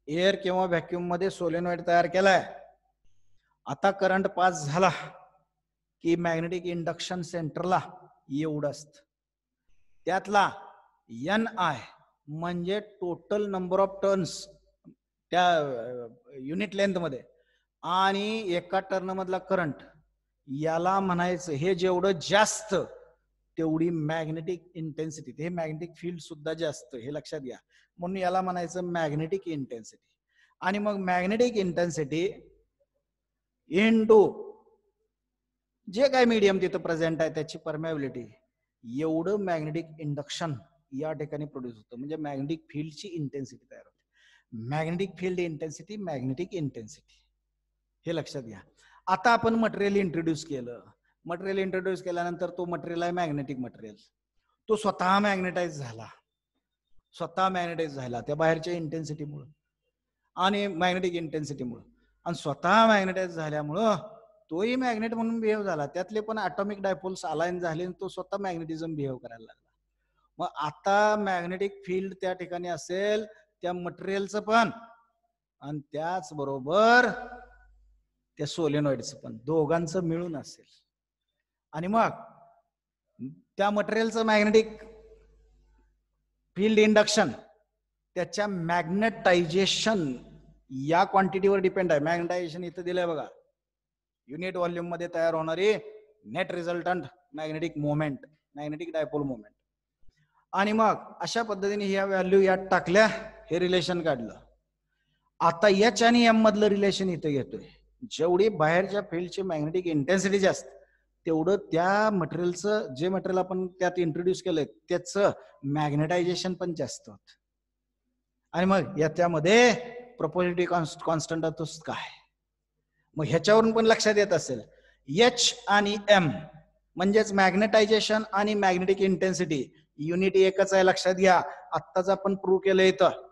एअर किंवा व्हॅक्यूम मध्ये सोलेनॉइड तयार केलाय. आता करंट पास झाला की मॅग्नेटिक इंडक्शन सेंटरला एवढं असतं. त्यातला NI म्हणजे टोटल नंबर ऑफ टर्न्स त्या युनिट लेंथ मध्ये आणि एका टर्न मधला करंट, याला म्हणायचं हे जेवढं जास्त तेवढी मॅग्नेटिक इंटेन्सिटी, हे मॅग्नेटिक फील्ड सुद्धा जास्त, हे लक्षात घ्या. म्हणून याला म्हणायचं मॅग्नेटिक इंटेन्सिटी. आणि मग मॅग्नेटिक इंटेन्सिटी इनटू जे काय मीडियम तिथं प्रेझेंट आहे त्याची परमेबिलिटी, एवढं मॅग्नेटिक इंडक्शन या ठिकाणी प्रोड्यूस होतं. म्हणजे मॅग्नेटिक फील्डची इंटेन्सिटी तयार होते. Magnetic field intensity, magnetic intensity, हे लक्षात घ्या. आता आपण मटेरियल इंट्रोड्यूस केलं. मटेरियल इंट्रोड्यूस केल्यानंतर तो मटेरियल आहे मॅग्नेटिक मटेरियल. तो स्वतः मॅग्नेटाइज झाला त्या बाहेरच्या इंटेन्सिटीमुळे आणि मॅग्नेटिक इंटेन्सिटीमुळे, आणि स्वतः मॅग्नेटाइज झाल्यामुळं तोही मॅग्नेट म्हणून बिहेव झाला. त्यातले पण ॲटॉमिक डायपोल्स अलाइन झाले आणि तो स्वतः मॅग्नेटिझम बिहेव करायला लागला. मग आता मॅग्नेटिक फील्ड त्या ठिकाणी असेल त्या मटेरियलचं पण आणि त्याचबरोबर त्या सोलेनॉइडचं पण, दोघांचं मिळून असेल. आणि मग त्या मटेरियलचं मॅग्नेटिक फील्ड इंडक्शन त्याच्या मॅग्नेटायझेशन या क्वांटिटीवर डिपेंड आहे. मॅग्नेटायझेशन इथं दिलंय बघा, युनिट व्हॉल्यूम मध्ये तयार होणारी net resultant magnetic moment, magnetic dipole moment. आणि मग अशा पद्धतीने ह्या व्हॅल्यू यात टाकल्या, हे रिलेशन काढलं. आता H आणि M मधलं रिलेशन इथं घेतोय. जेवढी बाहेरच्या फील्डची मॅग्नेटिक इंटेन्सिटी जास्त, तेवढं त्या मटेरियलचं, जे मटेरियल आपण त्यात इंट्रोड्यूस केलंय त्याचं मॅग्नेटायझेशन पण जास्त होत. आणि मग याच्यामध्ये प्रोपोर्शनॅलिटी कॉन्स्टंट होतोच काय. मग ह्याच्यावरून पण लक्षात येत असेल, H आणि M म्हणजेच मॅग्नेटायझेशन आणि मॅग्नेटिक इंटेन्सिटी युनिट एकच आहे, लक्षात घ्या. आत्ताच आपण प्रूव्ह केलं इथं,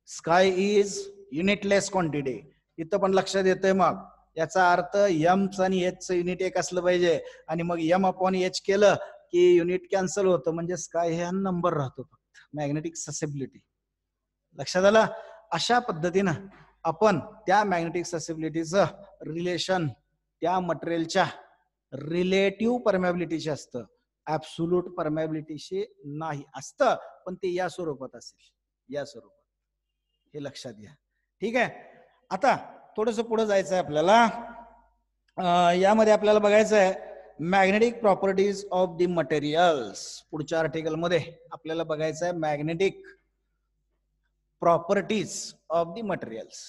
स्काय इज युनिटलेस क्वांटिटी. इथं पण लक्षात येतंय. मग याचा अर्थ M आणि H चं युनिट एक असलं पाहिजे. आणि मग M/H केलं की युनिट कॅन्सल होतं, म्हणजे स्काय हे नंबर राहतो फक्त, मॅग्नेटिक ससेबिलिटी. लक्षात आलं? अशा पद्धतीनं आपण त्या मॅग्नेटिक ससेबिलिटीचं रिलेशन त्या मटेरियलच्या रिलेटिव्ह परमेबिलिटीशी असतं, ऍब्सोल्यूट परमेबिलिटीशी नाही. असतं पण ते या स्वरूपात असेल, या स्वरूपात, हे लक्षात घ्या. ठीक आहे. आता थोडस पुढे जायचं आहे आपल्याला. यामध्ये आपल्याला बघायचं आहे magnetic properties of the materials. पुढच्या आर्टिकल मध्ये आपल्याला बघायचं आहे magnetic properties of the materials.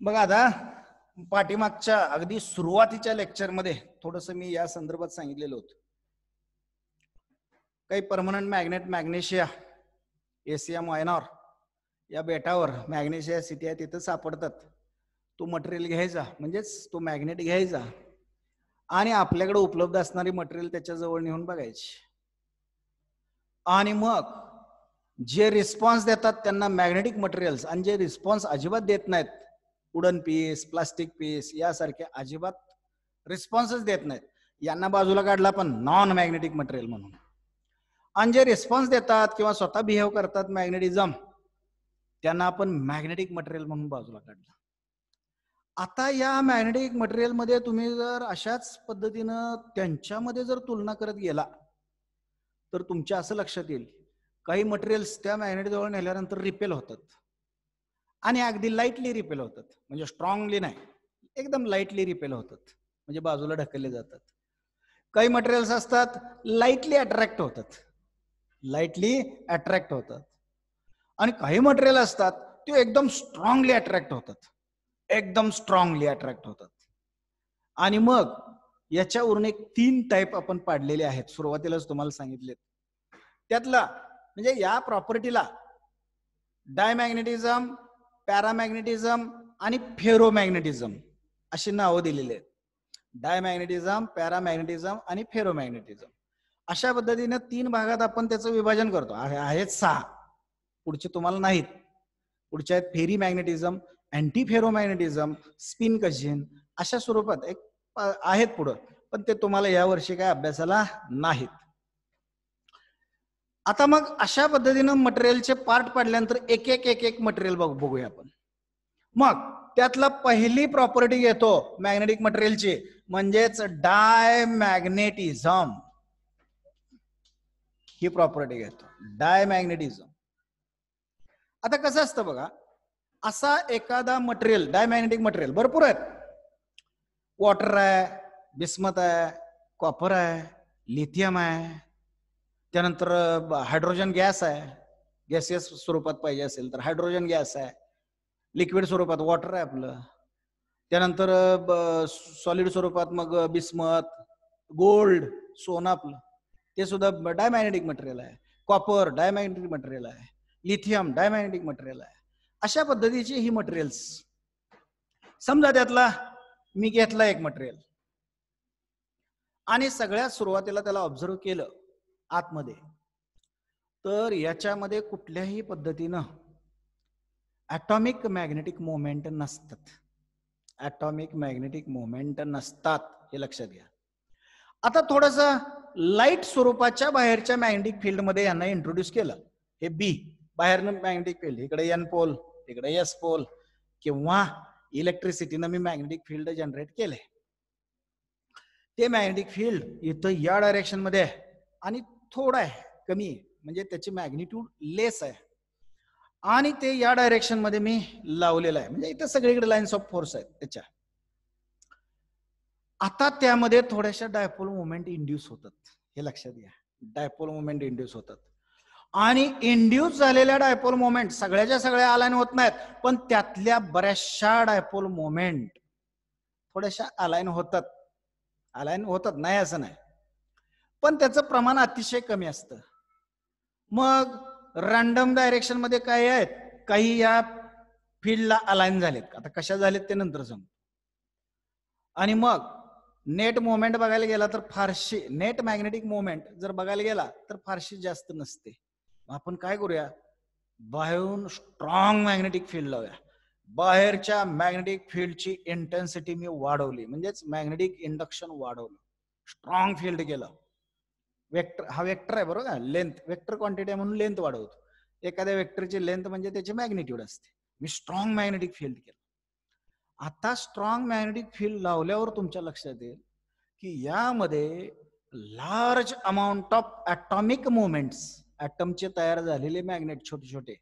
बघा आता पाठीमागच्या अगदी सुरुवातीच्या लेक्चर मध्ये थोडस मी या संदर्भात सांगितलेलं होतं. काही परमनंट मॅग्नेट मॅग्नेशिया एसिया मायनॉर या बेटावर मॅग्नेशिया सिटी आहे, तिथं सापडतात. तो मटेरियल घ्यायचा, म्हणजेच तो मॅग्नेट घ्यायचा आणि आपल्याकडे उपलब्ध असणारी मटेरियल त्याच्या जवळ नेऊन बघायची. आणि मग जे रिस्पॉन्स देतात त्यांना मॅग्नेटिक मटेरियल्स, आणि जे रिस्पॉन्स अजिबात देत नाहीत, वुडन पीस, प्लास्टिक पीस यासारखे अजिबात रिस्पॉन्सच देत नाहीत, यांना बाजूला काढला पण नॉन मॅग्नेटिक मटेरियल म्हणून. आणि जे रिस्पॉन्स देतात किंवा स्वतः बिहेव करतात मॅग्नेटिझम, त्यांना आपण मॅग्नेटिक मटेरियल म्हणून बाजूला काढलं. आता या मॅग्नेटिक मटेरियल मध्ये तुम्ही जर अशाच पद्धतीनं त्यांच्यामध्ये जर तुलना करत गेला तर तुमच्या असं लक्षात येईल काही मटेरियल्स त्या मॅग्नेट जवळ नेल्यानंतर रिपेल होतात आणि अगदी लाईटली रिपेल होतात, म्हणजे स्ट्रॉंगली नाही, एकदम लाईटली रिपेल होतात, म्हणजे बाजूला ढकलले जातात. काही मटेरियल्स असतात लाईटली अट्रॅक्ट होतात, लाईटली अट्रॅक्ट होतात. आणि काही मटेरियल असतात ते एकदम स्ट्रॉंगली अट्रॅक्ट होतात, एकदम स्ट्रॉंगली अट्रॅक्ट होतात. आणि मग याच्यावरून एक 3 टाईप आपण पाडलेले आहेत, सुरुवातीलाच तुम्हाला सांगितले. त्यातला म्हणजे या प्रॉपर्टीला डायमॅग्नेटिझम, पॅरामॅग्नेटिझम आणि फेरोमॅग्नेटिझम अशी नावं दिलेली आहेत. डायमॅग्नेटिझम, पॅरामॅग्नेटिझम आणि फेरोमॅग्नेटिझम. अशा पद्धतीने 3 भागात आपण त्याचं विभाजन करतो. आहेत 6, पुढचे तुम्हाला नाहीत. पुढचे आहेत फेरी मॅग्नेटिझम, अँटी फेरोमॅग्नेटिझम, स्पिन कशन, अशा स्वरूपात एक आहेत पुढं, पण ते तुम्हाला या वर्षी काय अभ्यासाला नाहीत. आता मग अशा पद्धतीनं मटेरियलचे पार्ट पाडल्यानंतर एक एक मटेरियल बघूया आपण. मग त्यातला पहिली प्रॉपर्टी घेतो मॅग्नेटिक मटेरियलची, म्हणजेच डायमॅग्नेटिझम. ही प्रॉपर्टी घेतो, डायमॅग्नेटिझम. आता कसं असतं बघा, असा एखादा मटेरियल, डायमॅग्नेटिक मटेरियल भरपूर आहेत. वॉटर आहे, बिस्मथ आहे, कॉपर आहे, लिथियम आहे, त्यानंतर हायड्रोजन गॅस आहे, गॅसियस स्वरूपात पाहिजे असेल तर हायड्रोजन गॅस आहे, लिक्विड स्वरूपात वॉटर आहे आपलं, त्यानंतर सॉलिड स्वरूपात मग बिस्मथ, गोल्ड, सोनं आपलं, ते सुद्धा डायमॅग्नेटिक मटेरियल आहे. कॉपर डायमॅग्नेटिक मटेरियल आहे, लिथियम डायमॅग्नेटिक मटेरियल आहे. अशा पद्धतीची ही मटेरियल्स. समजा त्यातला मी घेतला एक मटेरियल आणि सगळ्यात सुरुवातीला त्याला ऑब्झर्व केलं आतमध्ये, तर याच्यामध्ये कुठल्याही पद्धतीनं ॲटॉमिक मॅग्नेटिक मोमेंट नसतात. ॲटॉमिक मॅग्नेटिक मोमेंट नसतात, हे लक्षात घ्या. आता थोडस लाईट स्वरूपाच्या बाहेरच्या मॅग्नेटिक फील्ड मध्ये यांना इंट्रोड्यूस केलं. हे बी बाहेरनं मॅग्नेटिक फील्ड, इकडे एन पोल, इकडे एस पोल, किंवा इलेक्ट्रिसिटीनं मी मॅग्नेटिक फील्ड जनरेट केले. ते मॅग्नेटिक फील्ड इथं या डायरेक्शन मध्ये आहे आणि थोडं आहे, कमी आहे, म्हणजे त्याची मॅग्निट्यूड लेस आहे, आणि ते या डायरेक्शन मध्ये मी लावलेलं आहे, म्हणजे इथं सगळीकडे लाईन्स ऑफ फोर्स आहेत त्याच्या. आता त्यामध्ये थोड्याशा डायपोल मुवमेंट इंड्यूस होतात, हे लक्षात घ्या. डायपोल मुवमेंट इंड्यूस होतात, आणि इंड्यूस झालेल्या डायपोल मुवमेंट सगळ्याच्या सगळ्या अलाइन होत नाहीत, पण त्यातल्या बऱ्याचशा डायपोल मुवमेंट थोड्याशा अलाइन होतात. अलाइन होतात नाही असं नाही, पण त्याचं प्रमाण अतिशय कमी असतं. मग रँडम डायरेक्शन मध्ये काय आहेत, काही या फील्डला अलाइन झालेत, आता कशा झालेत ते नंतर सांगतो. आणि मग नेट मुवमेंट बघायला गेला तर फारशी, नेट मॅग्नेटिक मुवमेंट जर बघायला गेला तर फारशी जास्त नसते. आपण काय करूया, बाहेरून स्ट्रॉंग मॅग्नेटिक फील्ड लावूया. बाहेरच्या मॅग्नेटिक फील्डची इंटेन्सिटी मी वाढवली, म्हणजेच मॅग्नेटिक इंडक्शन वाढवलं, स्ट्रॉंग फील्ड केलं. वेक्टर, हा वेक्टर आहे बरोबर का, लेंथ वेक्टर क्वांटिटी म्हणून लेंथ वाढवतो. एखाद्या वेक्टरची लेंथ म्हणजे त्याची मॅग्निट्यूड असते. मी स्ट्रॉंग मॅग्नेटिक फील्ड केलं. आता स्ट्रॉंग मॅग्नेटिक फील्ड लावल्यावर तुमच्या लक्षात येईल की यामध्ये large amount of atomic movements, ॲटमचे तयार झालेले मॅग्नेट छोटे छोटे,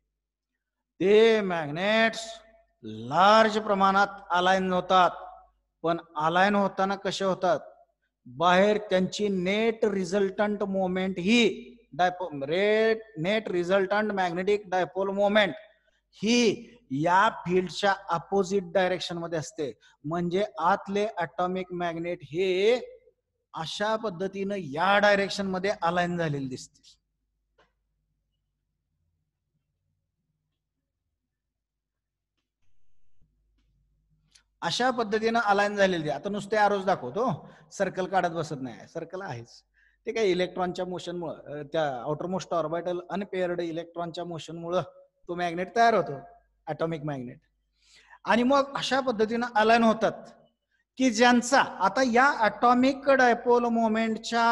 ते मॅग्नेट्स लार्ज प्रमाणात अलाइन होतात. पण अलाइन होताना कसे होतात, बाहेर त्यांची नेट रिझल्टंट मोमेंट ही net resultant magnetic dipole moment ही या फील्डच्या अपोजिट डायरेक्शन मध्ये असते. म्हणजे आतले ॲटॉमिक मॅग्नेट हे अशा पद्धतीनं या डायरेक्शन मध्ये अलाइन झालेले दिसते. अशा पद्धतीनं अलाइन झालेली. आता नुसते आरोज दाखवतो, सर्कल काढत बसत नाही, सर्कल आहेच. ते काय इलेक्ट्रॉनच्या मोशनमुळे, त्या आउटरमोस्ट ऑर्बिटल अनपेअर्ड इलेक्ट्रॉनच्या मोशनमुळे तो मॅग्नेट तयार होतो, ॲटॉमिक मॅग्नेट. आणि मग अशा पद्धतीनं अलाइन होतात की ज्यांचा आता या ॲटॉमिक डायपोल मोमेंटच्या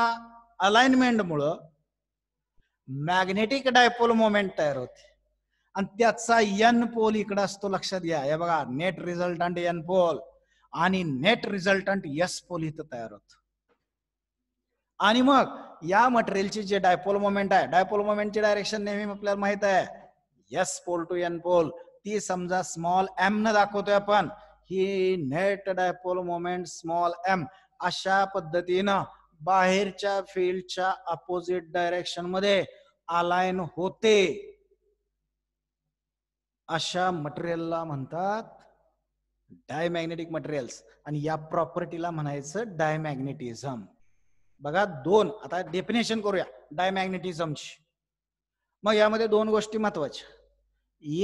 अलाइनमेंटमुळं मॅग्नेटिक डायपोल मोमेंट तयार होते, आणि त्याचा एन पोल इकडे असतो. लक्षात घ्या, हे बघा, नेट रिझल्टंट एन पोल आणि नेट रिझल्टंट एस पोल इथं तयार होत. आणि मग या मटेरियलची जे डायपोल मोमेंट आहे, डायपोल मोमेंटची डायरेक्शन नेहमी आपल्याला माहित आहे, S pole to N pole, ती समजा स्मॉल एम न दाखवतोय आपण, ही net dipole moment small M. अशा पद्धतीनं बाहेरच्या फील्डच्या अपोजिट डायरेक्शन मध्ये अलाइन होते. अशा मटेरियलला म्हणतात डायमॅग्नेटिक मटेरियल्स, आणि या प्रॉपर्टीला म्हणायचं डायमॅग्नेटिझम. बघा दोन, आता डेफिनेशन करूया डायमॅग्नेटिझमची. मग यामध्ये दोन गोष्टी महत्वाच्या.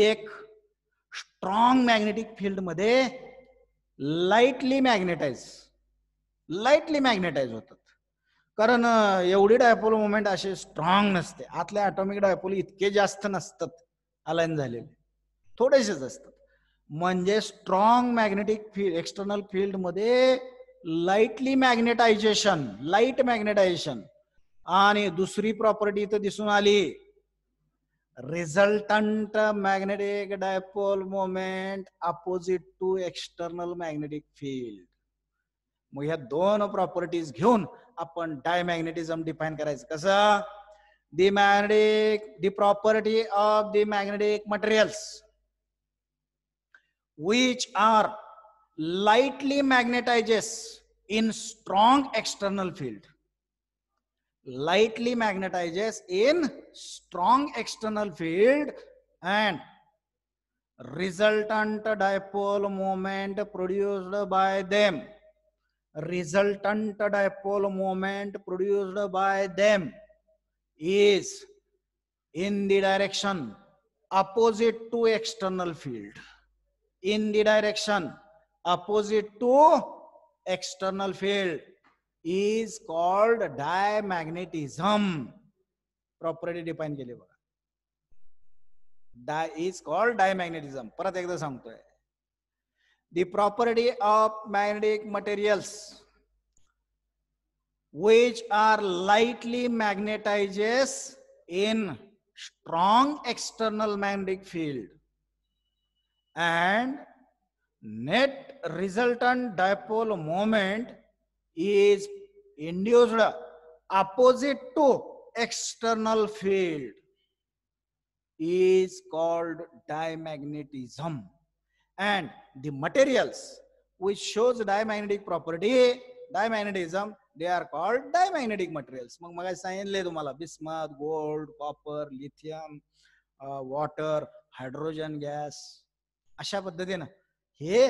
एक, स्ट्रॉंग मॅग्नेटिक फील्ड मध्ये लाईटली मॅग्नेटाइज होतात, कारण एवढी डायपोल मोमेंट असे स्ट्रॉंग नसते. आतल्या ॲटॉमिक डायपोल इतके जास्त नसतात अलाइन झालेले, थोडेसेच असतात. म्हणजे strong magnetic field, external field मध्ये लाईटली मॅग्नेटायझेशन, लाईट मॅग्नेटायझेशन. आणि दुसरी प्रॉपर्टी इथं दिसून आली, resultant magnetic dipole moment opposite to external magnetic field. मग ह्या दोन प्रॉपर्टीज घेऊन आपण डायमॅग्नेटिझम डिफाइन करायचं. कसं? The property of the magnetic materials which are lightly magnetizes in strong external field, lightly magnetizes in strong external field, and resultant dipole moment produced by them, resultant dipole moment produced by them is in the direction opposite to external field, in the direction opposite to external field is called diamagnetism. Property define केली बघा, is called diamagnetism. परत एकदा सांगतोय, the property of magnetic materials which are lightly magnetizes in strong external magnetic field and net resultant dipole moment is induced opposite to external field is called diamagnetism. And the materials which shows diamagnetic property, diamagnetism, they are called diamagnetic materials. मग मला सांगितले तुम्हाला, bismuth, gold, copper, lithium, water, hydrogen gas, अशा पद्धतीनं हे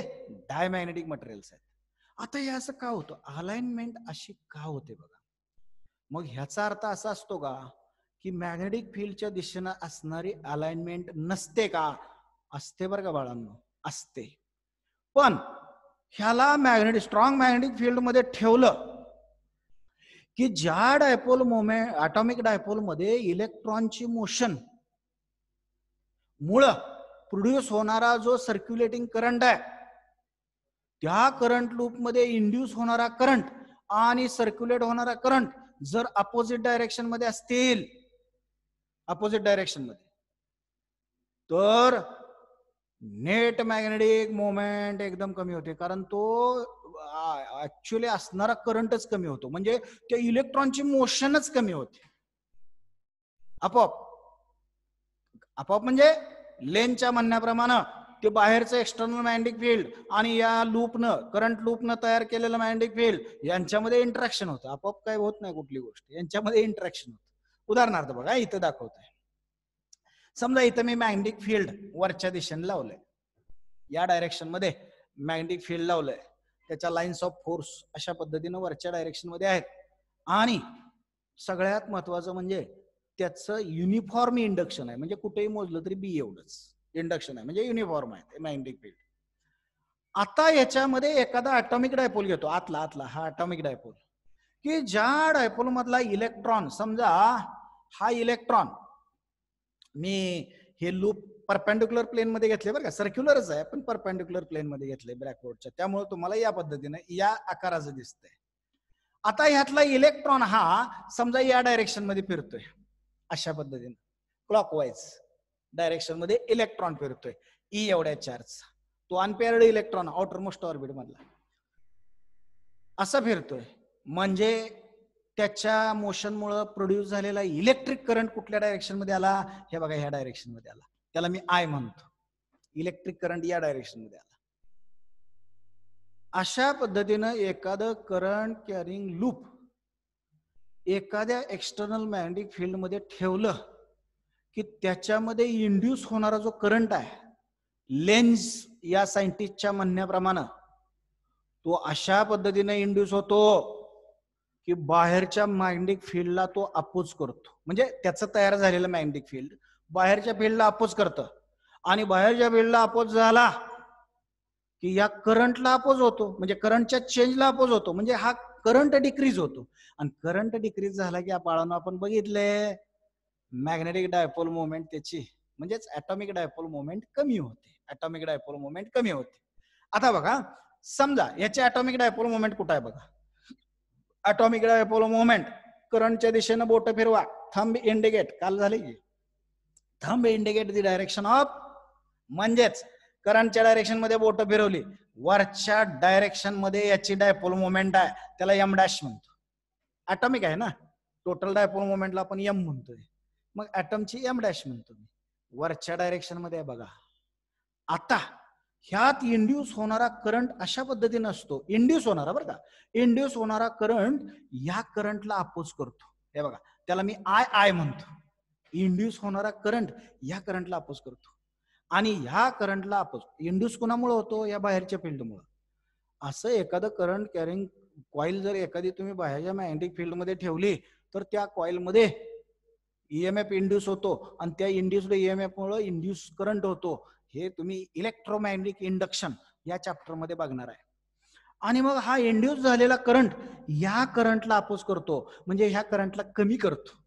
diamagnetic materials आहेत. आता हे असं का होतं, अलाइनमेंट अशी का होते बघा. मग ह्याचा अर्थ असा असतो का की मॅग्नेटिक फील्डच्या दिशेनं असणारी अलाइनमेंट नसते का? असते बरं का बाळांनो, असते. पण ह्याला स्ट्रॉंग मॅग्नेटिक फील्ड मध्ये ठेवलं की ज्या डायपोल मोमेंट, ॲटॉमिक डायपोल मध्ये इलेक्ट्रॉनची मोशन मुळे प्रोड्यूस होणारा जो सर्क्युलेटिंग करंट आहे, त्या करंट लूप मध्ये इंड्यूस होणारा करंट आणि सर्क्युलेट होणारा करंट जर अपोजिट डायरेक्शन मध्ये असतील, अपोजिट डायरेक्शन मध्ये, तर नेट मॅग्नेटिक मोमेंट एकदम कमी होते. कारण तो ऍक्च्युअली असणारा करंटच कमी होतो, म्हणजे त्या इलेक्ट्रॉनची मोशनच कमी होते आपोआप. आपोआप म्हणजे लेनच्या म्हणण्याप्रमाणे ते बाहेरचं एक्सटर्नल मॅग्नेटिक फील्ड आणि या लूपनं, करंट लूपनं तयार केलेलं मॅग्नेटिक फील्ड यांच्यामध्ये इंटरॅक्शन होतं. आपोआप काय होत नाही कुठली गोष्ट, यांच्यामध्ये इंटरॅक्शन होतं. उदाहरणार्थ बघा, इथं दाखवतोय. समजा इथं मी मॅग्नेटिक फील्ड वरच्या दिशेने लावलंय, या डायरेक्शन मध्ये मॅग्नेटिक फील्ड लावलंय, त्याच्या लाईन्स ऑफ फोर्स अशा पद्धतीनं वरच्या डायरेक्शन मध्ये आहेत. आणि सगळ्यात महत्वाचं म्हणजे त्याचं युनिफॉर्म इंडक्शन आहे, म्हणजे कुठेही मोजलं तरी बी एवढंच इंडक्शन आहे, म्हणजे युनिफॉर्म आहे मॅग्नेटिक फील्ड. आता याच्यामध्ये एखादा ॲटॉमिक डायपोल घेतो, आतला हा ॲटॉमिक डायपोल, की ज्या डायपोल मधला इलेक्ट्रॉन, समजा हा इलेक्ट्रॉन मी हे लूप परपेंडिक्युलर प्लेन मध्ये घेतले बरं का, सर्क्युलरच आहे पण परपेंडिक्युलर प्लेन मध्ये घेतले ब्लॅकबोर्डच्या, त्यामुळे तुम्हाला या पद्धतीने या आकाराचं दिसतंय. आता ह्यातला इलेक्ट्रॉन हा समजा या डायरेक्शन मध्ये फिरतोय, अशा पद्धतीने क्लॉकवाईज डायरेक्शन मध्ये इलेक्ट्रॉन फिरतोय ई एवढ्या चार्जचा, तो unpaired electron outer most orbit मधला असा फिरतोय. म्हणजे त्याच्या मोशनमुळे प्रोड्यूस झालेला इलेक्ट्रिक करंट कुठल्या डायरेक्शन मध्ये आला, हे बघा ह्या डायरेक्शन मध्ये आला, त्याला मी आय म्हणतो. इलेक्ट्रिक करंट या डायरेक्शन मध्ये आला. अशा पद्धतीनं एखादं करंट कॅरिंग लूप एखाद्या एक्सटर्नल मॅग्नेटिक फील्ड मध्ये ठेवलं की त्याच्यामध्ये इंड्यूस होणारा जो करंट आहे, लेन्झ या सायंटिस्टच्या म्हणण्याप्रमाणे तो अशा पद्धतीने इंड्यूस होतो की बाहेरच्या मॅग्नेटिक फील्डला तो अपोज करतो. म्हणजे त्याचं तयार झालेलं मॅग्नेटिक फील्ड बाहेरच्या फील्डला अपोज करतं आणि बाहेरच्या फील्डला अपोज झाला की या करंटला अपोज होतो, म्हणजे करंटच्या चेंजला अपोज होतो, म्हणजे हा करंट डिक्रीज होतो. आणि करंट डिक्रीज झाला की बाळांनो आपण बघितले मॅग्नेटिक डायपोल मोमेंट त्याची म्हणजेच ऍटॉमिक डायपोल मोमेंट कमी होते. ऍटॉमिक डायपोल मोमेंट कमी होते. आता बघा समजा याचे ऍटॉमिक डायपोल मोमेंट कुठं आहे बघा. ऍटॉमिक डायपोल मोमेंट करंटच्या दिशेने बोट फिरवा, थंब इंडिकेट, काल झाले की thumb indicate the direction of, म्हणजेच करंटच्या डायरेक्शन मध्ये बोट फिरवली, वरच्या डायरेक्शन मध्ये याची डायपोल मोमेंट आहे, त्याला एम डॅश म्हणतो. ऍटॉमिक आहे ना, टोटल डायपोल मोमेंटला आपण एम म्हणतोय, मग ऍटमची एम डॅश म्हणतो मी. वरच्या डायरेक्शन मध्ये बघा. आता ह्यात इंड्यूस होणारा करंट अशा पद्धतीने असतो, इंड्यूस होणारा बरं का, इंड्यूस होणारा करंट या करंटला अपोज करतो. हे बघा त्याला मी आय आय म्हणतो. इंड्यूस होणारा करंट या करंटला अपोज करतो आणि ह्या करंटला अपोज इंड्यूस कोणामुळे होतो, या बाहेरच्या फील्डमुळे. असं एखादं करंट कॅरिंग कॉईल जर एखादी तुम्ही बाहेरच्या मॅग्नेटिक फील्ड मध्ये ठेवली तर त्या कॉईल मध्ये ईएमएफ इंड्यूस होतो आणि त्या इंड्यूस्ड ईएमएफ मुळे इंड्यूस करंट होतो. हे तुम्ही इलेक्ट्रोमॅग्नेटिक इंडक्शन या चॅप्टर मध्ये बघणार आहे. आणि मग हा इंड्यूस झालेला करंट या करंटला अपोज करतो, म्हणजे ह्या करंटला कमी करतो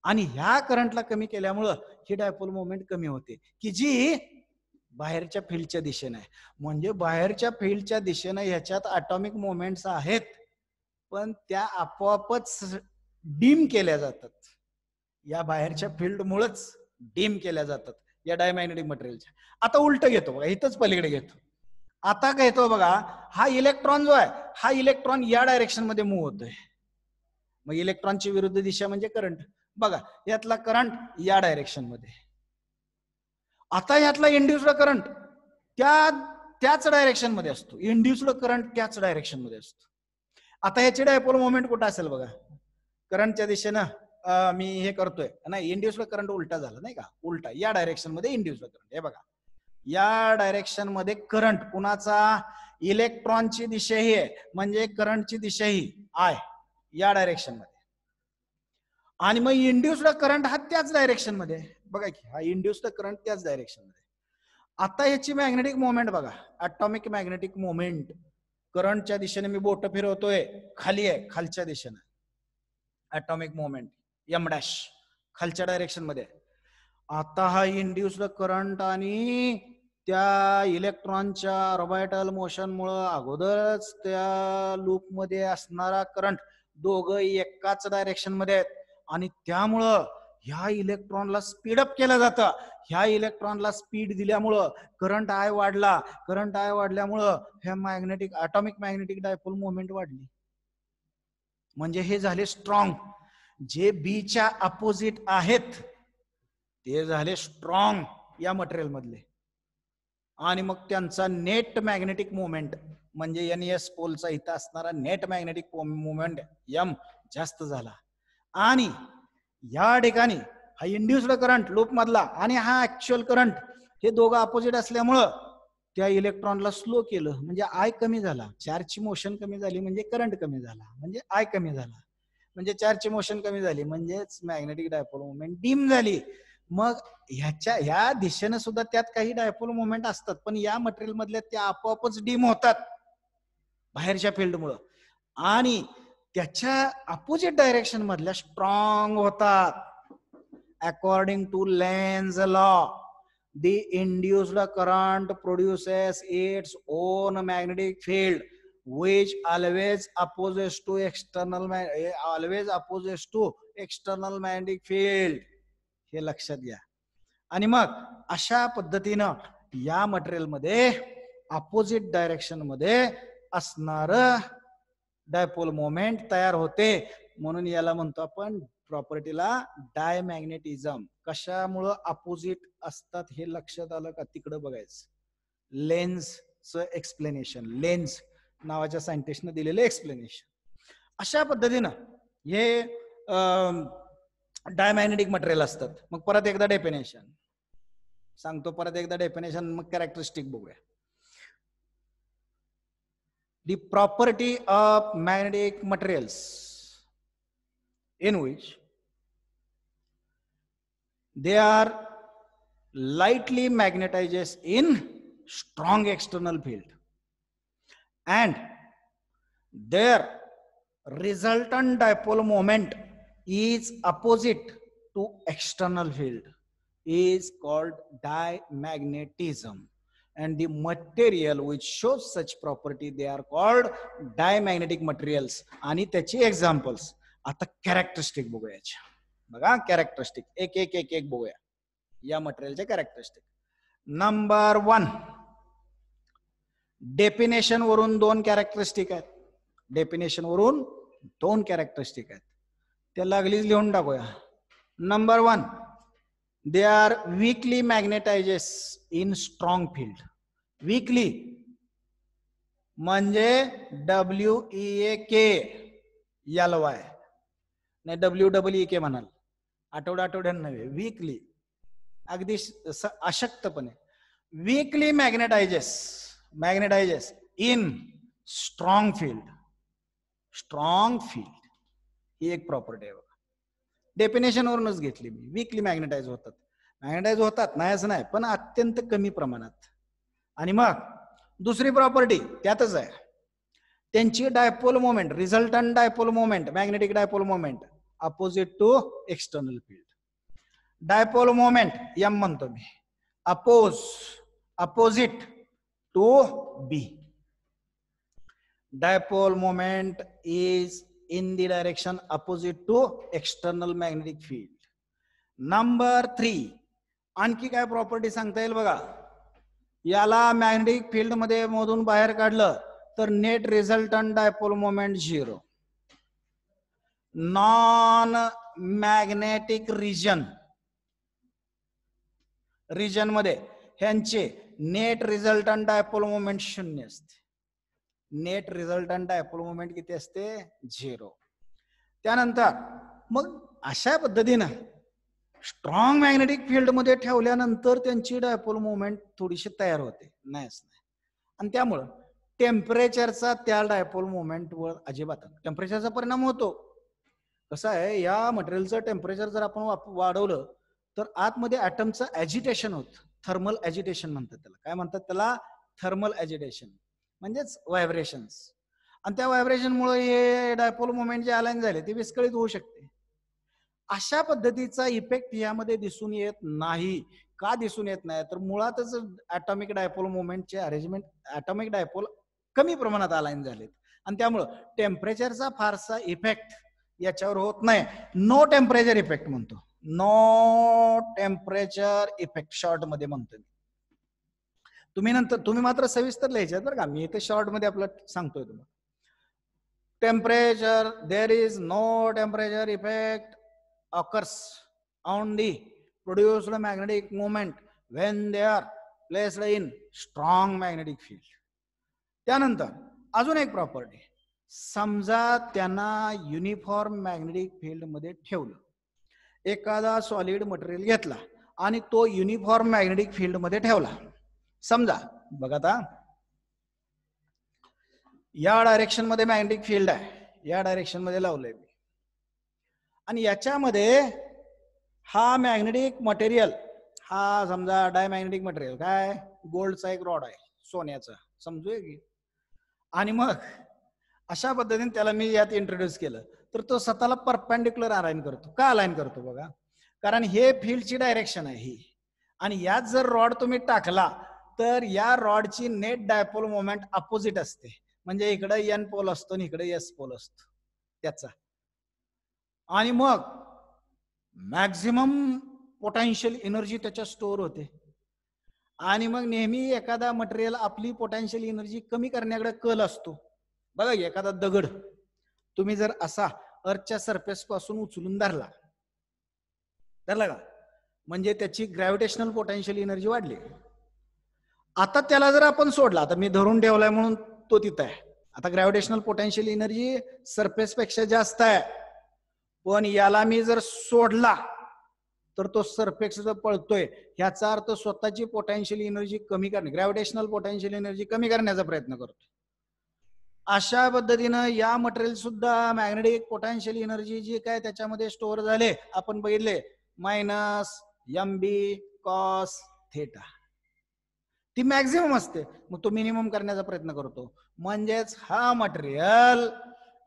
आणि ह्या करंटला कमी केल्यामुळं ही डायपोल मोमेंट कमी होते की जी बाहेरच्या फील्डच्या दिशेने आहे. म्हणजे बाहेरच्या फील्डच्या दिशेने ह्याच्यात ॲटॉमिक मोमेंट्स आहेत पण त्या आपोआपच डीम केल्या जातात, या बाहेरच्या फील्डमुळेच डीम केल्या जातात या डायमॅग्नेटिक मटेरियलच्या. आता उलट घेतो बघा, इथंच पलीकडे घेतो. आता काय येतो बघा, हा इलेक्ट्रॉन जो आहे हा इलेक्ट्रॉन या डायरेक्शन मध्ये मूव्ह होतोय, मग इलेक्ट्रॉनची विरुद्ध दिशा म्हणजे करंट. बघा यातला करंट या डायरेक्शन मध्ये, आता यातला इंड्युस्ड करंट त्याच डायरेक्शन मध्ये असतो, इंड्युस्ड करंट त्याच डायरेक्शन मध्ये असतो. आता याची डायपोल मोमेंट कुठं असेल बघा, करंटच्या दिशेनं मी हे करतोय नाही, इंड्युस्ड करंट उलटा झाला नाही का, उलटा या डायरेक्शन मध्ये इंड्युस्ड करंट. हे बघा या डायरेक्शन मध्ये करंट कुणाचा, इलेक्ट्रॉनची दिशा ही आहे म्हणजे करंटची दिशा ही आय या डायरेक्शन मध्ये, आणि मग इंड्युस्ड करंट हा त्याच डायरेक्शन मध्ये. बघा की हा इंड्युस्ड करंट त्याच डायरेक्शन मध्ये. आता याची मॅग्नेटिक मोमेंट बघा, ॲटॉमिक मॅग्नेटिक मोमेंट करंटच्या दिशेने मी बोट फिरवतोय, खाली आहे खालच्या दिशेने ॲटॉमिक मोमेंट एम डॅश खालच्या डायरेक्शन मध्ये. आता हा इंड्युस्ड करंट आणि त्या इलेक्ट्रॉनच्या ऑर्बिटल मोशन मुळे अगोदरच त्या लूप मध्ये असणारा करंट दोघं एकाच डायरेक्शन मध्ये आहेत आणि त्यामुळं ह्या इलेक्ट्रॉनला स्पीडअप केलं जातं. ह्या इलेक्ट्रॉनला स्पीड दिल्यामुळं करंट आय वाढला, करंट आय वाढल्यामुळं ह्या magnetic atomic magnetic dipole moment वाढली. म्हणजे हे झाले स्ट्रॉंग. जे बीच्या अपोजिट आहेत ते झाले स्ट्रॉंग या मटेरियल मधले, आणि मग त्यांचा नेट मॅग्नेटिक मोमेंट म्हणजे एनएस पोलचा इथं असणारा नेट मॅग्नेटिक मोमेंट एम जास्त झाला. आणि या ठिकाणी हा इंड्युस्ड करंट लूप मधला आणि हा ऍक्च्युअल करंट हे दोघं अपोजिट असल्यामुळं त्या इलेक्ट्रॉनला स्लो केलं, म्हणजे आय कमी झाला. चार्जची मोशन कमी झाली म्हणजे करंट कमी झाला, म्हणजे आय कमी झाला, म्हणजे चार्जची मोशन कमी झाली म्हणजेच मॅग्नेटिक डायपोल मोमेंट डीम झाली. मग ह्या दिशेने सुद्धा त्यात काही डायपोल मोमेंट असतात पण या मटेरियल मधल्या त्या आपोआपच डीम होतात बाहेरच्या फील्डमुळं, आणि त्याच्या अपोजिट डायरेक्शन मधल्या स्ट्रॉंग होतात. According to Lenz law, the induced current produces its own magnetic field which always opposes to external magnetic field. हे लक्षात घ्या. आणि मग अशा पद्धतीनं या मटेरियल मध्ये अपोजिट डायरेक्शन मध्ये असणार डायपोल मोमेंट तयार होते. म्हणून याला म्हणतो आपण प्रॉपर्टीला डायमॅग्नेटिझम. कशामुळं अपोजिट असतात हे लक्षात आलं का? तिकडं बघायचं. लेन्सचं एक्सप्लेनेशन, लेन्स नावाच्या सायंटिस्टनं दिलेलं एक्सप्लेनेशन. अशा पद्धतीनं हे डायमॅग्नेटिक मटेरियल असतात. मग परत एकदा डेफिनेशन सांगतो, परत एकदा डेफिनेशन, मग कॅरेक्टरिस्टिक बघूया. The property of magnetic materials in which they are lightly magnetized in strong external field and their resultant dipole moment is opposite to external field is called diamagnetism. And the material which shows such property they are called diamagnetic materials. आणि त्याची examples. आता characteristic बघूया. बघा characteristic एक एक एक एक बघूया या मटेरियलचे कॅरेक्टरिस्टिक. नंबर 1, डेफिनेशन वरून 2 कॅरेक्टरिस्टिक आहेत. डेफिनेशन वरून 2 कॅरेक्टरिस्टिक आहेत, त्या लागलीच लिहून टाकूया. Number 1, they are weakly magnetized in strong field. weakly म्हणजे WEAK LY नाही WEEK म्हणाल, आठवड्यानं नव्हे, वीकली अगदी अशक्तपणे. weakly magnetizes in strong field. strong field ही एक प्रॉपर्टी आहे. डेफिनेशन वरूनच घेतली मी. वीकली मॅग्नेटाइज होतात, मॅग्नेटाइज होतात नाही असं नाही, पण अत्यंत कमी प्रमाणात. आणि मग दुसरी प्रॉपर्टी त्यातच आहे, त्यांची dipole moment, resultant dipole moment, magnetic dipole moment opposite to external field. Dipole moment M म्हणतो मी, opposite to B. Dipole moment is in the direction opposite to external magnetic field. Number 3, आणखी काय property सांगता येईल बघा. याला magnetic field मध्ये मधून बाहेर काढलं तर net resultant dipole moment 0. Non magnetic region मध्ये ह्यांचे नेट रिझल्टंट डायपोल मोमेंट 0 असते. नेट रिझल्टंट डायपोल मोमेंट किती असते? 0. त्यानंतर मग अशा पद्धतीनं स्ट्रॉंग मॅग्नेटिक फील्ड मध्ये ठेवल्यानंतर त्यांची डायपोल मोमेंट थोडीशी तयार होते, नाही असं नाही. आणि त्यामुळं टेम्परेचरचा त्या डायपोल मोमेंट वर अजिबात टेम्परेचरचा परिणाम होतो. कसं आहे, या मटेरियलचं टेम्परेचर जर आपण वाढवलं तर आतमध्ये ऍटमचं ऍजिटेशन होतं. थर्मल ऍजिटेशन म्हणतात त्याला. काय म्हणतात त्याला? थर्मल ऍजिटेशन म्हणजेच व्हायब्रेशन्स. आणि त्या व्हायब्रेशनमुळे हे डायपोल मोमेंट जे अलाइन झाले ते विस्कळीत होऊ शकते. अशा पद्धतीचा इफेक्ट यामध्ये दिसून येत नाही. का दिसून येत नाही? तर मुळातच ऍटॉमिक डायपोल मोमेंटचे अरेंजमेंट, ऍटॉमिक डायपोल कमी प्रमाणात अलाइन झालेत आणि त्यामुळं टेम्परेचरचा फारसा इफेक्ट याच्यावर होत नाही. नो टेम्परेचर इफेक्ट म्हणतो, नो टेम्परेचर इफेक्ट शॉर्ट मध्ये म्हणतो. तुम्ही मात्र सविस्तर लिहायचे बरं का, मी इथे शॉर्ट मध्ये आपलं सांगतोय तुम्हाला. Temperature, there is no temperature effect occurs on the produced magnetic moment when they are placed in strong magnetic field. त्यानंतर अजून एक प्रॉपर्टी, समजा त्यांना युनिफॉर्म मॅग्नेटिक फील्ड मध्ये ठेवलं. एखादा सॉलिड मटेरियल घेतला आणि तो युनिफॉर्म मॅग्नेटिक फील्ड मध्ये ठेवला. समजा बघा आता या डायरेक्शन मध्ये मॅग्नेटिक फील्ड आहे, या डायरेक्शन मध्ये लावलंय मी, आणि याच्यामध्ये हा मॅग्नेटिक मटेरियल, हा समजा डायमॅग्नेटिक मटेरियल काय, गोल्डचा एक रॉड आहे, सोन्याचा समजूया की. आणि मग अशा पद्धतीने त्याला मी यात इंट्रोड्यूस केलं तर तो स्वतःला परपेंडिक्युलर अलाइन करतो. का अलाइन करतो बघा, कारण हे फील्डची डायरेक्शन आहे ही, आणि यात जर रॉड तुम्ही टाकला तर या रॉडची नेट डायपोल मोमेंट अपोजिट असते. म्हणजे इकडे एन पोल असतो आणि इकडे एस पोल असतो त्याचा. आणि मग मॅक्झिमम पोटेन्शियल एनर्जी त्याच्या स्टोअर होते. आणि मग नेहमी एखादा मटेरियल आपली पोटेन्शियल एनर्जी कमी करण्याकडे कल असतो. बघा एखादा दगड तुम्ही जर असा अर्थच्या सरफेस पासून उचलून धरला का, म्हणजे त्याची ग्रॅव्हिटेशनल पोटेन्शियल एनर्जी वाढली. आता त्याला जर आपण सोडला, आता मी धरून ठेवलाय म्हणून तो तिथं आहे, आता ग्रॅव्हिटेशनल पोटेन्शियल एनर्जी सरफेस पेक्षा जास्त आहे, पण याला मी जर सोडला तर तो सरफेस पळतोय, ह्याचा अर्थ स्वतःची पोटेन्शियल एनर्जी कमी करणे, ग्रॅव्हिटेशनल पोटेन्शियल एनर्जी कमी करण्याचा प्रयत्न करतो. अशा पद्धतीनं या मटेरियल सुद्धा मॅग्नेटिक पोटेन्शियल एनर्जी जी काय त्याच्यामध्ये स्टोअर झाले, आपण बघितले -mb cos थेटा, ती मॅक्झिमम असते, मग तो मिनिमम करण्याचा प्रयत्न करतो. म्हणजेच हा मटेरियल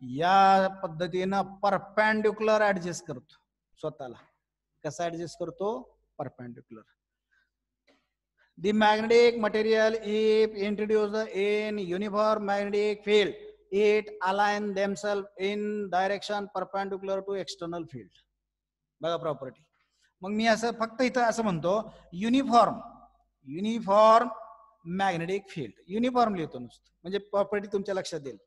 या पद्धतीनं परपेंडिक्युलर ऍडजस्ट करतो स्वतःला. कसा ऍडजस्ट करतो? Perpendicular. The magnetic material, if introduced in uniform magnetic field, it align themselves in direction perpendicular to external field. बघा प्रॉपर्टी. मग मी असं फक्त इथं असं म्हणतो, युनिफॉर्म मॅग्नेटिक फील्ड, युनिफॉर्म लिहितो नुसतं, म्हणजे प्रॉपर्टी तुमच्या लक्षात येईल.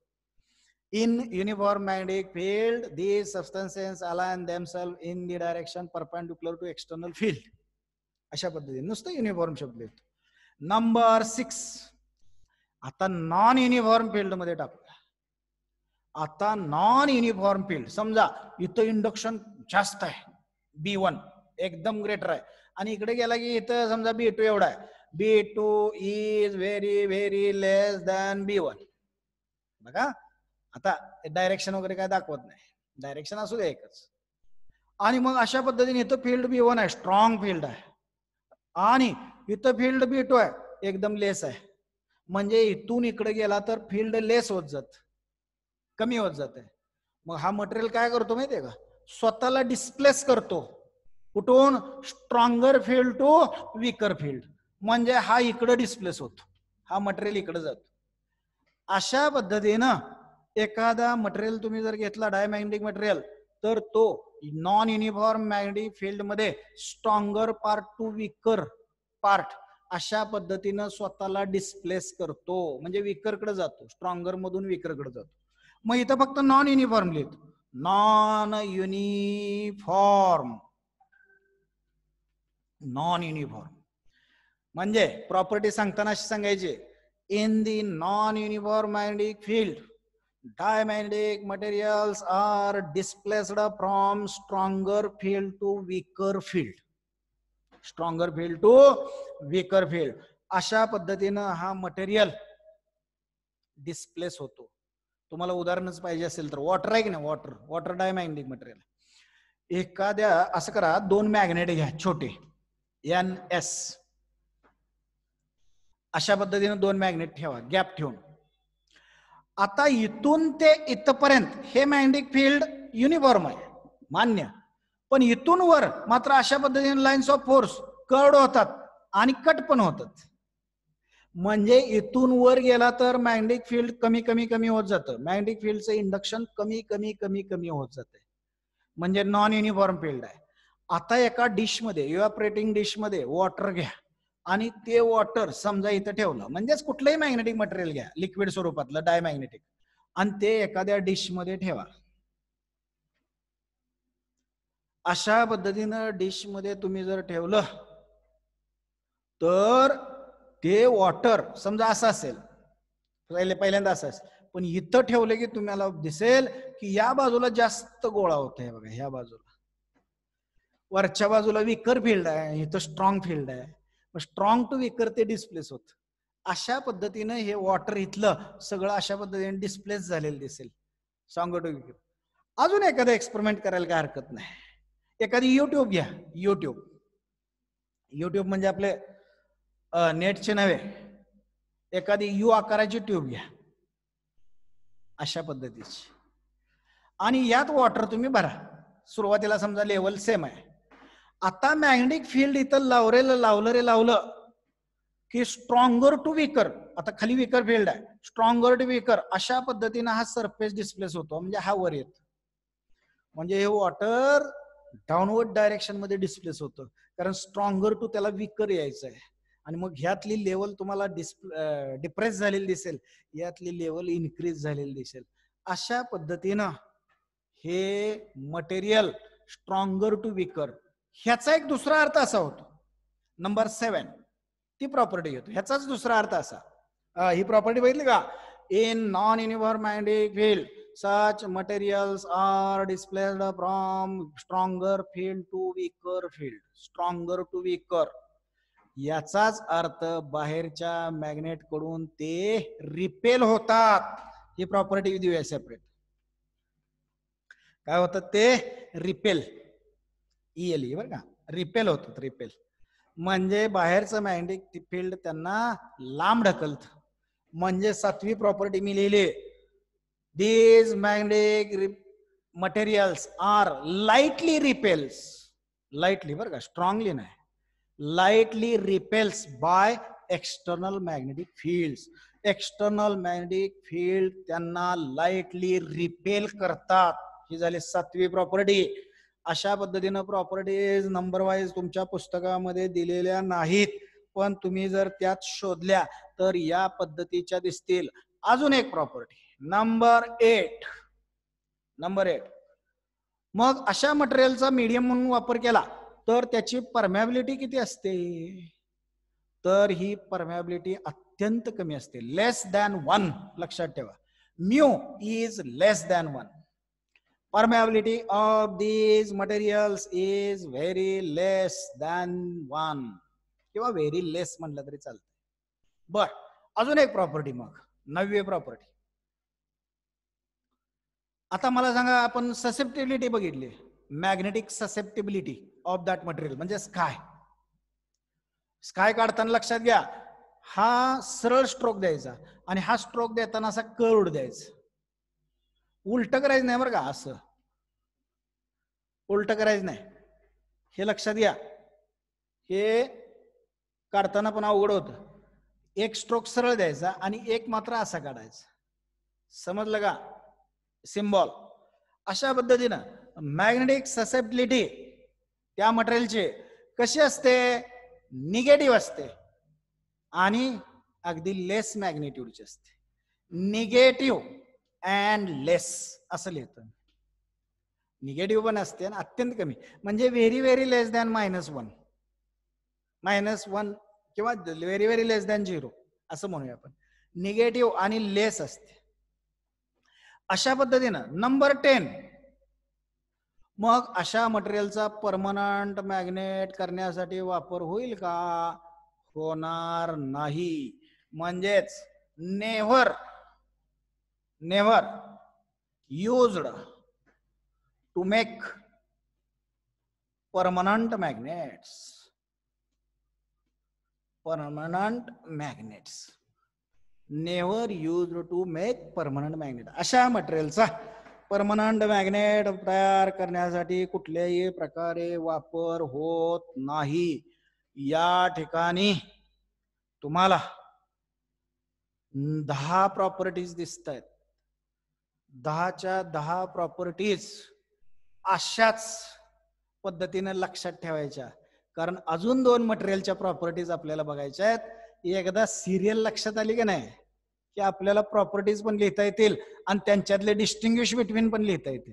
In uniform magnetic field, these substances align themselves in the direction perpendicular to external field. अशा पद्धतीने नुसतं युनिफॉर्म शब्द येतो. नंबर 6, आता नॉन युनिफॉर्म फील्ड मध्ये टाकूया. आता नॉन युनिफॉर्म फील्ड, समजा इथं इंडक्शन जास्त आहे, B1 एकदम ग्रेटर आहे, आणि इकडे गेला की इथं समजा B2 एवढा आहे, B2 is very very less than B1. बघा आता डायरेक्शन वगैरे काय दाखवत नाही, डायरेक्शन असू दे एकच. आणि मग अशा पद्धतीने इथं फील्ड B1 आहे, स्ट्रॉंग फील्ड आहे, आणि इथं फील्ड B2 आहे, एकदम लेस आहे. म्हणजे इथून इकडे गेला तर फील्ड लेस होत जात, कमी होत जाते. मग हा मटेरियल काय करतो माहितीये का? स्वतःला डिस्प्लेस करतो. कुठून? Stronger field to weaker field. म्हणजे हा इकडे डिस्प्लेस होतो, हा मटेरियल इकडे जातो. अशा पद्धतीनं एखादा मटेरियल तुम्ही जर घेतला डायमॅग्नेटिक मटेरियल, तर तो नॉन युनिफॉर्म मॅग्नेटिक फील्ड मध्ये stronger part two weaker part अशा पद्धतीनं स्वतःला डिस्प्लेस करतो, म्हणजे वीकर कडे जातो, स्ट्रॉंगर मधून वीकर कडे जातो. मग इथं फक्त नॉन युनिफॉर्म लिहितो, नॉन युनिफॉर्म म्हणजे प्रॉपर्टी सांगताना अशी सांगायची, in the non uniform magnetic field diamagnetic materials are displaced from stronger field to weaker field. Stronger field to weaker field. अशा पद्धतीनं हा मटेरियल डिस्प्लेस होतो. तुम्हाला उदाहरणच पाहिजे असेल तर वॉटर आहे की नाही, वॉटर डायमॅग्नेटिक मटेरियल. एखाद्या असं करा, 2 मॅग्नेट घ्या छोटे NS, अशा पद्धतीनं 2 मॅग्नेट ठेवा गॅप ठेवून. आता इथून ते इथपर्यंत हे मॅग्नेटिक फील्ड युनिफॉर्म आहे, मान्य, पण इथून वर मात्र अशा पद्धतीने लाईन्स ऑफ फोर्स कर्ड होतात आणि कट पण होतात. म्हणजे इथून वर गेला तर मॅग्नेटिक फील्ड कमी कमी कमी होत जातं, मॅग्नेटिक फील्डचं इंडक्शन कमी कमी कमी कमी होत जाते, म्हणजे नॉन युनिफॉर्म फील्ड आहे. आता एका डिश मध्ये, इव्हॅपोरेटिंग डिश मध्ये वॉटर घ्या, आणि ते वॉटर समजा इथं ठेवलं, म्हणजेच कुठलंही मॅग्नेटिक मटेरियल घ्या लिक्विड स्वरूपातलं डायमॅग्नेटिक, आणि ते एखाद्या डिश मध्ये ठेवा. अशा पद्धतीनं डिश मध्ये तुम्ही जर ठेवलं तर ते वॉटर समजा असं असेल, पहिल्यांदा असं असेल, पण इथं ठेवलं की तुम्हाला दिसेल की या बाजूला जास्त गोळा होत आहे. बघा ह्या बाजूला, वरच्या बाजूला वीकर फील्ड आहे, इथं स्ट्रॉंग फील्ड आहे, स्ट्रॉंग टू वीकर ते डिस्प्लेस होत. अशा पद्धतीनं हे वॉटर इथलं सगळं अशा पद्धतीने डिस्प्लेस झालेलं दिसेल, स्ट्रॉंग टू वीकर. अजून एखादं एक्सपेरिमेंट करायला काय हरकत नाही. एखादी युट्यूब घ्या, युट्यूब म्हणजे आपले नेटचे नव्हे, एखादी यू आकाराची ट्यूब घ्या अशा पद्धतीची, आणि यात वॉटर तुम्ही भरा. सुरुवातीला समजा लेवल सेम आहे. आता मॅग्नेटिक फील्ड इथं लावलं की स्ट्रॉंगर टू वीकर, आता खाली वीकर फील्ड आहे, स्ट्रॉंगर टू वीकर अशा पद्धतीनं हा सरफेस डिस्प्लेस होतो, म्हणजे हा वर येतो. म्हणजे हे वॉटर डाऊनवर्ड डायरेक्शन मध्ये डिस्प्लेस होतं, कारण स्ट्रॉंगर टू त्याला वीकर यायचं आहे. आणि मग ह्यातली लेवल तुम्हाला डिप्रेस झालेली दिसेल, यातली लेवल इन्क्रीज झालेली दिसेल. अशा पद्धतीनं हे मटेरियल स्ट्रॉंगर टू विकर, ह्याचा एक दुसरा अर्थ असा होतो. नंबर 7 ती प्रॉपर्टी घेतो, ह्याचाच दुसरा अर्थ असा, ही प्रॉपर्टी बघितली का, in non uniform magnetic field such materials are displaced from stronger field to weaker field, stronger to weaker. याचाच अर्थ बाहेरच्या मॅग्नेट कडून ते रिपेल होतात. ही प्रॉपर्टी देऊया सेपरेट. काय होतं ते रिपेल, ELE बरं का, रिपेल होतात. रिपेल म्हणजे बाहेरचं मॅग्नेटिक फील्ड त्यांना लांब ढकलत. म्हणजे 7वी प्रॉपर्टी मी लिहिली, these magnetic materials are lightly repels, lightly बरं का, स्ट्रॉंगली नाही, lightly repels by external magnetic fields. External magnetic field त्यांना लाईटली रिपेल करतात. ही झाली 7वी प्रॉपर्टी. अशा पद्धतीनं प्रॉपर्टीज नंबर वाईज तुमच्या पुस्तकामध्ये दिलेल्या नाहीत, पण तुम्ही जर त्यात शोधल्या तर या पद्धतीच्या दिसतील. अजून एक प्रॉपर्टी नंबर 8. मग अशा मटेरियलचा मीडियम म्हणून वापर केला तर त्याची परमॅबिलिटी किती असते, तर ही परमॅबिलिटी अत्यंत कमी असते, लेस दॅन 1. लक्षात ठेवा, mu is less than 1. Permeability of these materials is very less than 1 किंवा व्हेरी लेस म्हटलं तरी चालतं. बर, अजून एक प्रॉपर्टी, मग 9वी प्रॉपर्टी. आता मला सांगा, आपण ससेप्टिबिलिटी बघितली, magnetic susceptibility of that material म्हणजे स्काय. स्काय काढताना लक्षात घ्या, हा सरळ स्ट्रोक द्यायचा आणि हा स्ट्रोक देताना असा कर्व्ड द्यायचा. उलट करायचं नाही बरं का, असं उलट करायचं नाही, हे लक्षात घ्या. हे काढताना पण अवघड होतं. एक स्ट्रोक सरळ द्यायचा आणि एक मात्र असा काढायचा. समजलं का सिम्बॉल? अशा पद्धतीनं मॅग्नेटिक ससेप्टिबिलिटी त्या मटेरियलची कशी असते, निगेटिव्ह असते आणि अगदी लेस मॅग्नेट्यूडची असते. निगेटिव्ह अँड लेस असं लिहितो. निगेटिव्ह पण असते आणि अत्यंत कमी, म्हणजे व्हेरी व्हेरी लेस दॅन -1, -1 किंवा व्हेरी व्हेरी लेस दॅन 0 असं म्हणूया आपण. निगेटिव्ह आणि लेस असते. अशा पद्धतीनं नंबर 10. मग अशा मटेरियलचा परमनंट मॅग्नेट करण्यासाठी वापर होईल का, होणार नाही. म्हणजेच never used to make permanent magnets. Never used to make permanent magnet. अशा मटेरियलचा परमनंट मॅग्नेट तयार करण्यासाठी कुठल्याही प्रकारे वापर होत नाही. या ठिकाणी तुम्हाला 10 प्रॉपर्टीज दिसत आहेत. 10च्या 10 प्रॉपर्टीज अशाच पद्धतीने लक्षात ठेवायच्या, कारण अजून 2 मटेरियलच्या प्रॉपर्टीज आपल्याला बघायच्या आहेत. एकदा सिरियल लक्षात आली की नाही की आपल्याला प्रॉपर्टीज पण लिहिता येतील आणि त्यांच्यातले डिस्टिंग्विश बिटवीन पण लिहिता येतील.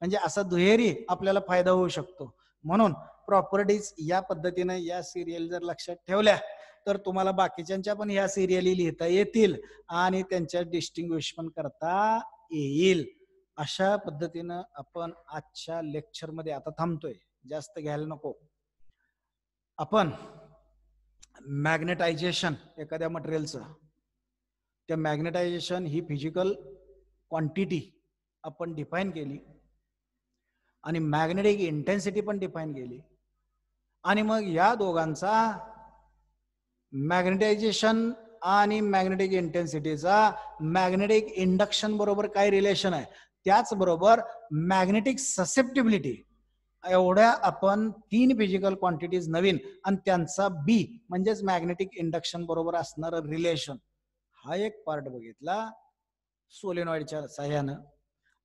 म्हणजे असा दुहेरी आपल्याला फायदा होऊ शकतो. म्हणून प्रॉपर्टीज या पद्धतीने या सिरियल जर लक्षात ठेवल्या तर तुम्हाला बाकीच्यांच्या पण ह्या सिरियली लिहिता येतील आणि त्यांच्या डिस्टिंग्विश पण करता येईल. अशा पद्धतीनं आपण आजच्या लेक्चर मध्ये आता थांबतोय, जास्त घ्यायला नको. आपण मॅग्नेटायझेशन एखाद्या मटेरियलचं, त्या मॅग्नेटायझेशन ही फिजिकल क्वांटिटी आपण डिफाईन केली आणि मॅग्नेटिक इंटेन्सिटी पण डिफाईन केली. आणि मग या दोघांचा मॅग्नेटायझेशन आणि मॅग्नेटिक इंटेन्सिटीचा मॅग्नेटिक इंडक्शन बरोबर काय रिलेशन आहे, त्याचबरोबर मॅग्नेटिक ससेप्टिबिलिटी, एवढ्या आपण 3 फिजिकल क्वांटिटीज नवीन आणि त्यांचा बी म्हणजेच मॅग्नेटिक इंडक्शन बरोबर असणार रिलेशन, हा एक पार्ट बघितला सोलेनॉइडच्या सहाय्यानं.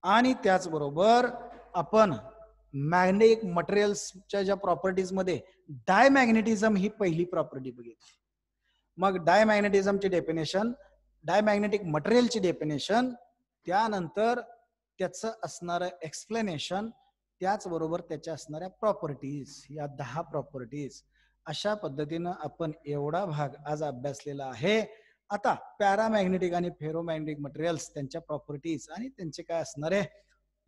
आणि त्याचबरोबर आपण मॅग्नेटिक मटेरियल्सच्या ज्या प्रॉपर्टीज मध्ये डायमॅग्नेटिझम ही पहिली प्रॉपर्टी बघितली. मग डायमॅग्नेटिझमची डेफिनेशन, डायमॅग्नेटिक मटेरियलची डेफिनेशन, त्यानंतर त्याचं असणारं एक्सप्लेनेशन, त्याचबरोबर त्याच्या असणाऱ्या प्रॉपर्टीज, या 10 प्रॉपर्टीज, अशा पद्धतीनं आपण एवढा भाग आज अभ्यासलेला आहे. आता पॅरामॅग्नेटिक आणि फेरोमॅग्नेटिक मटेरियल्स, त्यांच्या प्रॉपर्टीज आणि त्यांचे काय असणारे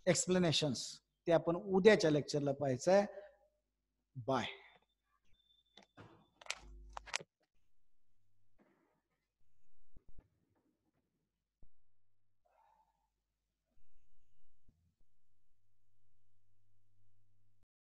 एक्सप्लेनेशन्स, ते आपण उद्याच्या लेक्चरला पाहायचंय. बाय.